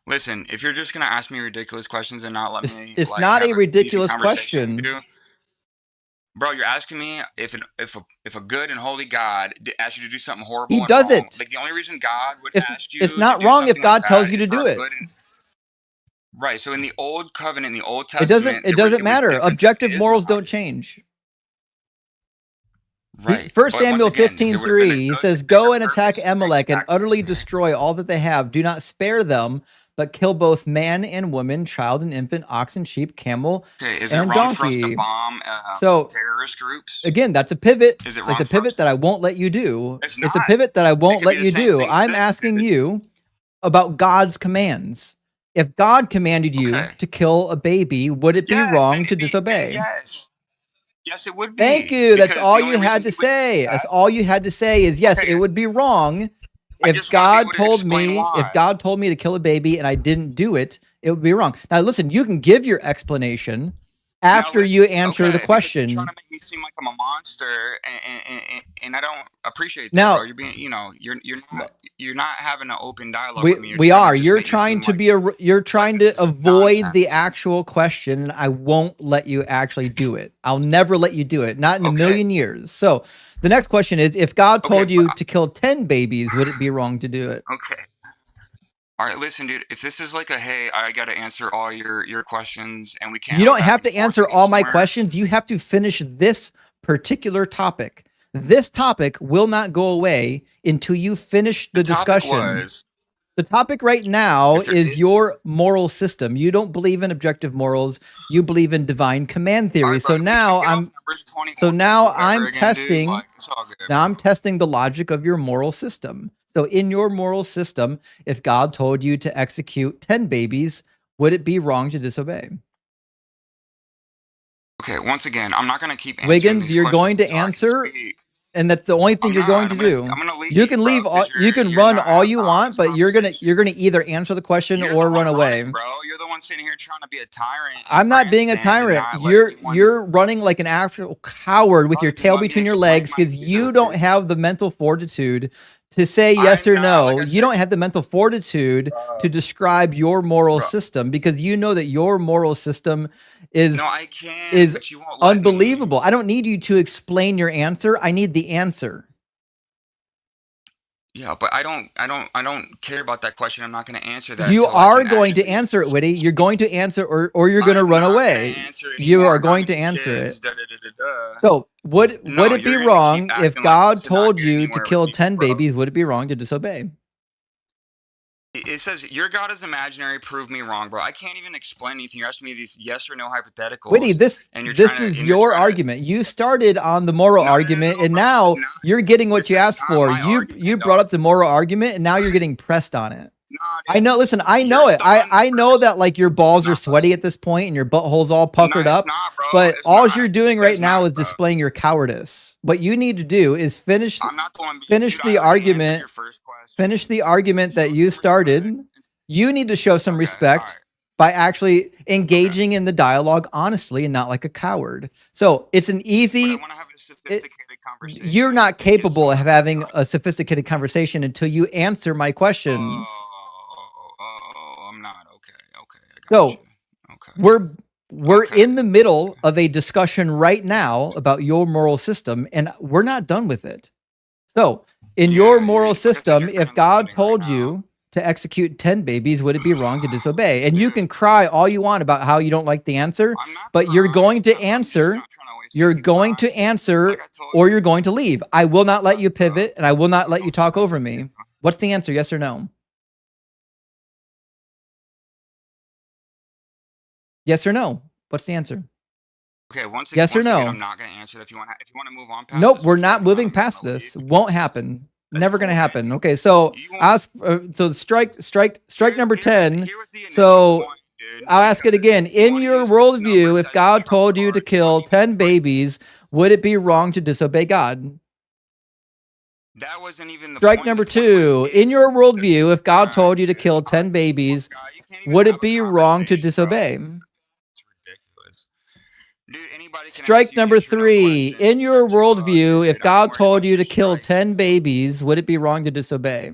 Speaker 1: Listen, if you're just gonna ask me ridiculous questions and not let me
Speaker 2: It's
Speaker 1: like
Speaker 2: not
Speaker 1: have
Speaker 2: a
Speaker 1: a decent
Speaker 2: ridiculous
Speaker 1: conversation with
Speaker 2: question.
Speaker 1: you, bro, you're asking me if a good and holy God asked you to do something
Speaker 2: He
Speaker 1: horrible and
Speaker 2: does
Speaker 1: wrong.
Speaker 2: it.
Speaker 1: Like the only reason God would ask
Speaker 2: It's
Speaker 1: you to
Speaker 2: not
Speaker 1: do
Speaker 2: wrong if
Speaker 1: something like
Speaker 2: God tells
Speaker 1: that
Speaker 2: you
Speaker 1: is
Speaker 2: to
Speaker 1: for
Speaker 2: do
Speaker 1: a
Speaker 2: it.
Speaker 1: good and right. So in the old covenant, in the Old
Speaker 2: It doesn't
Speaker 1: Testament,
Speaker 2: it doesn't
Speaker 1: it was
Speaker 2: matter.
Speaker 1: different than
Speaker 2: Objective
Speaker 1: it is now,
Speaker 2: morals don't
Speaker 1: dude.
Speaker 2: change.
Speaker 1: Right.
Speaker 2: First
Speaker 1: But once
Speaker 2: Samuel
Speaker 1: again, there would have been a
Speaker 2: 15:3, he
Speaker 1: good
Speaker 2: says,
Speaker 1: and bigger
Speaker 2: "Go and attack
Speaker 1: purpose for taking
Speaker 2: Amalek and
Speaker 1: back.
Speaker 2: utterly destroy all that they have. Do not spare them, but kill both man and woman, child and infant, ox and sheep, camel
Speaker 1: Okay, is it
Speaker 2: and
Speaker 1: wrong for us to
Speaker 2: donkey."
Speaker 1: bomb
Speaker 2: So
Speaker 1: terrorist groups?
Speaker 2: again, that's a pivot.
Speaker 1: Is it
Speaker 2: It's
Speaker 1: wrong
Speaker 2: a
Speaker 1: for
Speaker 2: pivot
Speaker 1: us?
Speaker 2: that I won't let you do.
Speaker 1: It's
Speaker 2: It's a
Speaker 1: not.
Speaker 2: pivot that I
Speaker 1: It
Speaker 2: won't
Speaker 1: could be
Speaker 2: let
Speaker 1: the
Speaker 2: you
Speaker 1: same
Speaker 2: do.
Speaker 1: thing as
Speaker 2: I'm
Speaker 1: this,
Speaker 2: asking
Speaker 1: dude.
Speaker 2: you about God's commands. If God commanded you
Speaker 1: Okay.
Speaker 2: to kill a baby, would it be
Speaker 1: Yes, then
Speaker 2: wrong to
Speaker 1: it'd be then
Speaker 2: disobey?
Speaker 1: yes. Yes, it would
Speaker 2: Thank
Speaker 1: be.
Speaker 2: you. That's
Speaker 1: Because
Speaker 2: all
Speaker 1: the
Speaker 2: you
Speaker 1: only
Speaker 2: had
Speaker 1: reason
Speaker 2: to
Speaker 1: he would do
Speaker 2: say. That's
Speaker 1: that.
Speaker 2: all you had to say is yes,
Speaker 1: Okay,
Speaker 2: it would be wrong
Speaker 1: I
Speaker 2: if
Speaker 1: just want to be able
Speaker 2: God
Speaker 1: to
Speaker 2: told
Speaker 1: explain
Speaker 2: me, if
Speaker 1: why.
Speaker 2: God told me to kill a baby and I didn't do it, it would be wrong. Now listen, you can give your explanation
Speaker 1: Now
Speaker 2: after you
Speaker 1: listen,
Speaker 2: answer the
Speaker 1: okay, because you're trying
Speaker 2: question.
Speaker 1: to make me seem like I'm a monster, and I don't appreciate that, bro.
Speaker 2: Now,
Speaker 1: You're being, you're not having an open dialogue with me. You're
Speaker 2: we
Speaker 1: trying to
Speaker 2: are.
Speaker 1: just
Speaker 2: You're
Speaker 1: make me
Speaker 2: trying
Speaker 1: seem
Speaker 2: to be you're
Speaker 1: like
Speaker 2: trying
Speaker 1: this
Speaker 2: to
Speaker 1: is
Speaker 2: avoid the
Speaker 1: nonsense.
Speaker 2: actual question, and I won't let you actually do it. I'll never let you do it. Not in a
Speaker 1: Okay,
Speaker 2: million years. So, the next question is, if God
Speaker 1: okay,
Speaker 2: told you to kill 10 babies, would it be wrong to do it?
Speaker 1: okay. All right, listen, dude. If this is like a hey, I got to answer all your questions, and we can't
Speaker 2: You
Speaker 1: go
Speaker 2: don't
Speaker 1: back
Speaker 2: have
Speaker 1: and
Speaker 2: to
Speaker 1: forth
Speaker 2: answer all my
Speaker 1: anymore.
Speaker 2: questions. You have to finish this particular topic. This topic will not go away until you finish
Speaker 1: The
Speaker 2: the
Speaker 1: topic
Speaker 2: discussion.
Speaker 1: was
Speaker 2: The topic right now
Speaker 1: if there
Speaker 2: is
Speaker 1: is.
Speaker 2: your moral system. You don't believe in objective morals. You believe in divine command
Speaker 1: All
Speaker 2: theory.
Speaker 1: right, bro. If we can't get off numbers 21 or whatever again, dude, like it's all good,
Speaker 2: Now
Speaker 1: bro.
Speaker 2: I'm testing the logic of your moral system. So in your moral system, if God told you to execute 10 babies, would it be wrong to disobey?
Speaker 1: Okay, once again, I'm not gonna keep answering
Speaker 2: Wiggins,
Speaker 1: these
Speaker 2: you're
Speaker 1: questions
Speaker 2: going to
Speaker 1: until I can
Speaker 2: answer,
Speaker 1: speak.
Speaker 2: and that's the only thing
Speaker 1: I'm
Speaker 2: you're going
Speaker 1: not.
Speaker 2: to do.
Speaker 1: I'm gonna
Speaker 2: You
Speaker 1: leave,
Speaker 2: can
Speaker 1: bro,
Speaker 2: leave
Speaker 1: because
Speaker 2: all, you can
Speaker 1: you're
Speaker 2: run
Speaker 1: not
Speaker 2: all
Speaker 1: having
Speaker 2: you
Speaker 1: an
Speaker 2: want,
Speaker 1: honest
Speaker 2: but
Speaker 1: conversation.
Speaker 2: you're gonna either answer the question
Speaker 1: You're
Speaker 2: or
Speaker 1: the
Speaker 2: run
Speaker 1: one
Speaker 2: away.
Speaker 1: running, bro. You're the one sitting here trying to be a tyrant and
Speaker 2: I'm not being a
Speaker 1: grandstand and
Speaker 2: tyrant.
Speaker 1: not let anyone.
Speaker 2: You're running like an actual coward with
Speaker 1: All
Speaker 2: your
Speaker 1: right, then
Speaker 2: tail
Speaker 1: let me
Speaker 2: between your
Speaker 1: explain
Speaker 2: legs
Speaker 1: my
Speaker 2: because you
Speaker 1: view,
Speaker 2: don't
Speaker 1: dude.
Speaker 2: have the mental fortitude to say yes
Speaker 1: I'm
Speaker 2: or
Speaker 1: not.
Speaker 2: no.
Speaker 1: Like I
Speaker 2: You
Speaker 1: said,
Speaker 2: don't have the mental fortitude to
Speaker 1: uh,
Speaker 2: describe your moral
Speaker 1: bro.
Speaker 2: system because you know that your moral system
Speaker 1: No,
Speaker 2: is
Speaker 1: I can,
Speaker 2: is
Speaker 1: but you won't let me.
Speaker 2: unbelievable. I don't need you to explain your answer. I need the answer.
Speaker 1: Yeah, but I don't care about that question. I'm not going to answer that
Speaker 2: You
Speaker 1: until I
Speaker 2: are
Speaker 1: can
Speaker 2: going to
Speaker 1: actually.
Speaker 2: answer it, Witty. You're going to answer, or you're going to
Speaker 1: I'm
Speaker 2: run
Speaker 1: not gonna
Speaker 2: away.
Speaker 1: answer
Speaker 2: You
Speaker 1: anymore.
Speaker 2: are
Speaker 1: I'm not
Speaker 2: going to
Speaker 1: making
Speaker 2: answer
Speaker 1: kids.
Speaker 2: it.
Speaker 1: Da, da, da, da, da.
Speaker 2: So would
Speaker 1: No,
Speaker 2: it be
Speaker 1: you're gonna keep
Speaker 2: wrong if
Speaker 1: acting like
Speaker 2: God
Speaker 1: this and not
Speaker 2: told
Speaker 1: get
Speaker 2: you to
Speaker 1: anywhere with
Speaker 2: kill
Speaker 1: me,
Speaker 2: 10
Speaker 1: bro.
Speaker 2: babies? Would it be wrong to disobey?
Speaker 1: It says your God is imaginary. Prove me wrong, bro. I can't even explain anything. You're asking me these yes or no
Speaker 2: Witty,
Speaker 1: hypotheticals,
Speaker 2: this
Speaker 1: and
Speaker 2: this is
Speaker 1: you're
Speaker 2: your
Speaker 1: trying to.
Speaker 2: argument. You started on the moral
Speaker 1: No, no, no,
Speaker 2: argument,
Speaker 1: no,
Speaker 2: and
Speaker 1: bro. This is
Speaker 2: now
Speaker 1: not.
Speaker 2: you're getting what
Speaker 1: This
Speaker 2: you
Speaker 1: is
Speaker 2: asked
Speaker 1: not
Speaker 2: for.
Speaker 1: my
Speaker 2: You
Speaker 1: argument,
Speaker 2: brought
Speaker 1: dog.
Speaker 2: up the moral argument, and now you're getting pressed on it.
Speaker 1: Nah,
Speaker 2: I
Speaker 1: dude.
Speaker 2: know. Listen, I
Speaker 1: You're
Speaker 2: know it.
Speaker 1: stuck on the
Speaker 2: I know
Speaker 1: premise.
Speaker 2: that like your balls are
Speaker 1: Nah,
Speaker 2: sweaty at this point and your butthole's all
Speaker 1: nah,
Speaker 2: puckered
Speaker 1: it's
Speaker 2: up.
Speaker 1: not, bro.
Speaker 2: But
Speaker 1: It's
Speaker 2: all
Speaker 1: not.
Speaker 2: you're doing right
Speaker 1: It's
Speaker 2: now
Speaker 1: not,
Speaker 2: is
Speaker 1: bro.
Speaker 2: displaying your cowardice. What you need to do is
Speaker 1: I'm not the one,
Speaker 2: finish
Speaker 1: dude. I
Speaker 2: the
Speaker 1: already answered
Speaker 2: argument.
Speaker 1: your first question.
Speaker 2: Finish the argument that
Speaker 1: Show
Speaker 2: you
Speaker 1: some respect.
Speaker 2: started. You need to show some
Speaker 1: Okay, all
Speaker 2: respect
Speaker 1: right,
Speaker 2: by actually
Speaker 1: okay.
Speaker 2: engaging in the dialogue honestly and not like a coward. So it's an
Speaker 1: But I
Speaker 2: easy.
Speaker 1: want to have a
Speaker 2: It,
Speaker 1: sophisticated conversation.
Speaker 2: you're
Speaker 1: I need
Speaker 2: not
Speaker 1: to get
Speaker 2: capable
Speaker 1: some
Speaker 2: of
Speaker 1: numbers
Speaker 2: having
Speaker 1: on.
Speaker 2: a sophisticated conversation until you answer my questions.
Speaker 1: I'm not. Okay, okay. I got
Speaker 2: So
Speaker 1: you. Okay,
Speaker 2: we're
Speaker 1: okay,
Speaker 2: in the middle
Speaker 1: okay.
Speaker 2: of a discussion right now about your moral system, and we're not done with it. So in your
Speaker 1: Yeah, you're
Speaker 2: moral
Speaker 1: like I said,
Speaker 2: system,
Speaker 1: you're
Speaker 2: if God
Speaker 1: translating right
Speaker 2: told
Speaker 1: now.
Speaker 2: you to execute 10 babies, would it be wrong to disobey? And you
Speaker 1: Dude,
Speaker 2: can cry all you want about how you don't like the answer,
Speaker 1: I'm not
Speaker 2: but you're going
Speaker 1: crying.
Speaker 2: to
Speaker 1: I'm just
Speaker 2: answer.
Speaker 1: not trying to waste
Speaker 2: You're
Speaker 1: any
Speaker 2: going
Speaker 1: time,
Speaker 2: to
Speaker 1: dude. Like
Speaker 2: answer,
Speaker 1: I told
Speaker 2: or
Speaker 1: you,
Speaker 2: you're going to leave. I will not let you
Speaker 1: bro.
Speaker 2: pivot, and I will not
Speaker 1: Bro,
Speaker 2: let you
Speaker 1: don't
Speaker 2: talk
Speaker 1: tell me
Speaker 2: over
Speaker 1: what to
Speaker 2: me.
Speaker 1: do.
Speaker 2: What's the answer? Yes or no? Yes or no? What's the answer?
Speaker 1: Okay,
Speaker 2: Yes or
Speaker 1: once again, I'm
Speaker 2: no?
Speaker 1: not gonna answer that. If you want to move on past
Speaker 2: Nope,
Speaker 1: this,
Speaker 2: we're
Speaker 1: we can.
Speaker 2: not
Speaker 1: If not,
Speaker 2: moving
Speaker 1: I'm just
Speaker 2: past
Speaker 1: gonna leave
Speaker 2: this. Won't
Speaker 1: because
Speaker 2: happen.
Speaker 1: that's
Speaker 2: Never gonna
Speaker 1: cool,
Speaker 2: happen.
Speaker 1: man.
Speaker 2: Okay, so
Speaker 1: You won't.
Speaker 2: ask. So strike number 10.
Speaker 1: Here was the initial
Speaker 2: So
Speaker 1: point, dude.
Speaker 2: I'll ask it
Speaker 1: Because
Speaker 2: again.
Speaker 1: you
Speaker 2: In
Speaker 1: want to
Speaker 2: your
Speaker 1: use
Speaker 2: worldview,
Speaker 1: numbers
Speaker 2: if
Speaker 1: as your
Speaker 2: God
Speaker 1: trump
Speaker 2: told you to
Speaker 1: card. You want
Speaker 2: kill
Speaker 1: to use
Speaker 2: 10 babies, would it be wrong to disobey God?
Speaker 1: that wasn't even the
Speaker 2: Strike
Speaker 1: point. The
Speaker 2: number
Speaker 1: point was
Speaker 2: 2.
Speaker 1: if
Speaker 2: In your worldview, if God
Speaker 1: God,
Speaker 2: told you to
Speaker 1: dude.
Speaker 2: kill
Speaker 1: All right,
Speaker 2: 10
Speaker 1: this one
Speaker 2: babies,
Speaker 1: guy, you can't even
Speaker 2: would
Speaker 1: have
Speaker 2: it
Speaker 1: a
Speaker 2: be wrong to
Speaker 1: conversation, bro.
Speaker 2: disobey?
Speaker 1: It's ridiculous. Dude, anybody can ask
Speaker 2: Strike
Speaker 1: you
Speaker 2: number
Speaker 1: yes or no
Speaker 2: 3.
Speaker 1: questions
Speaker 2: In
Speaker 1: and
Speaker 2: your
Speaker 1: set you up,
Speaker 2: worldview, if
Speaker 1: dude. I ain't
Speaker 2: God
Speaker 1: worried
Speaker 2: told
Speaker 1: about
Speaker 2: you
Speaker 1: your
Speaker 2: to kill
Speaker 1: strikes.
Speaker 2: 10 babies, would it be wrong to disobey?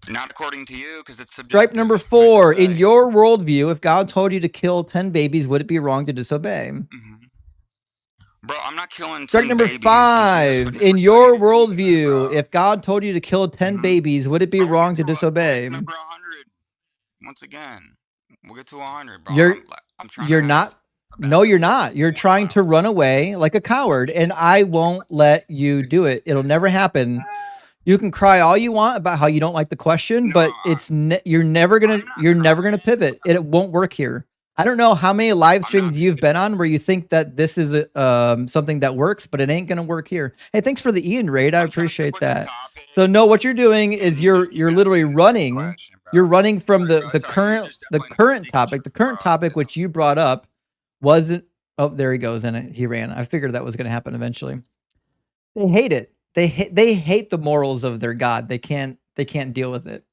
Speaker 1: Not according to you, because it's
Speaker 2: Stripe number
Speaker 1: subjective. Who's to
Speaker 2: 4. In
Speaker 1: say?
Speaker 2: your worldview, if God told you to kill 10 babies, would it be wrong to disobey?
Speaker 1: Bro, I'm not killing
Speaker 2: Strike
Speaker 1: 10
Speaker 2: number
Speaker 1: babies, and Jesus would
Speaker 2: 5. In
Speaker 1: never tell you
Speaker 2: your
Speaker 1: to do that,
Speaker 2: worldview,
Speaker 1: bro.
Speaker 2: if God told you to kill 10 babies, would it be
Speaker 1: Bro,
Speaker 2: wrong to disobey?
Speaker 1: number 100. Once again, we'll get to 100, bro.
Speaker 2: You're
Speaker 1: I'm trying to
Speaker 2: you're
Speaker 1: have
Speaker 2: not.
Speaker 1: a
Speaker 2: No,
Speaker 1: back and
Speaker 2: you're
Speaker 1: forth
Speaker 2: not.
Speaker 1: with
Speaker 2: You're
Speaker 1: you on
Speaker 2: trying to run away like a coward, and I won't let you do it. It'll never happen. You can cry all you want about how you don't like the question,
Speaker 1: No,
Speaker 2: but you're never gonna
Speaker 1: I'm not
Speaker 2: pivot.
Speaker 1: crying.
Speaker 2: It won't work here. I don't know how many live
Speaker 1: I'm not
Speaker 2: streams you've been
Speaker 1: pivoting.
Speaker 2: on where you think that this is something that works, but it ain't gonna work here. Hey, thanks for the Ian raid. I
Speaker 1: I'm trying to stick
Speaker 2: appreciate
Speaker 1: with the
Speaker 2: that.
Speaker 1: topic,
Speaker 2: So no, what you're doing is
Speaker 1: and you just keep
Speaker 2: you're literally
Speaker 1: asking the same
Speaker 2: running.
Speaker 1: question, bro.
Speaker 2: You're running from
Speaker 1: Sorry, bro. Sorry, you're just
Speaker 2: the
Speaker 1: definitely not
Speaker 2: current
Speaker 1: seeking
Speaker 2: topic. The
Speaker 1: truth, bro.
Speaker 2: current topic
Speaker 1: It's
Speaker 2: which you brought up wasn't. Oh, there he goes, and he ran. I figured that was going to happen eventually. They hate it. They hate the morals of their God. They can't deal with it.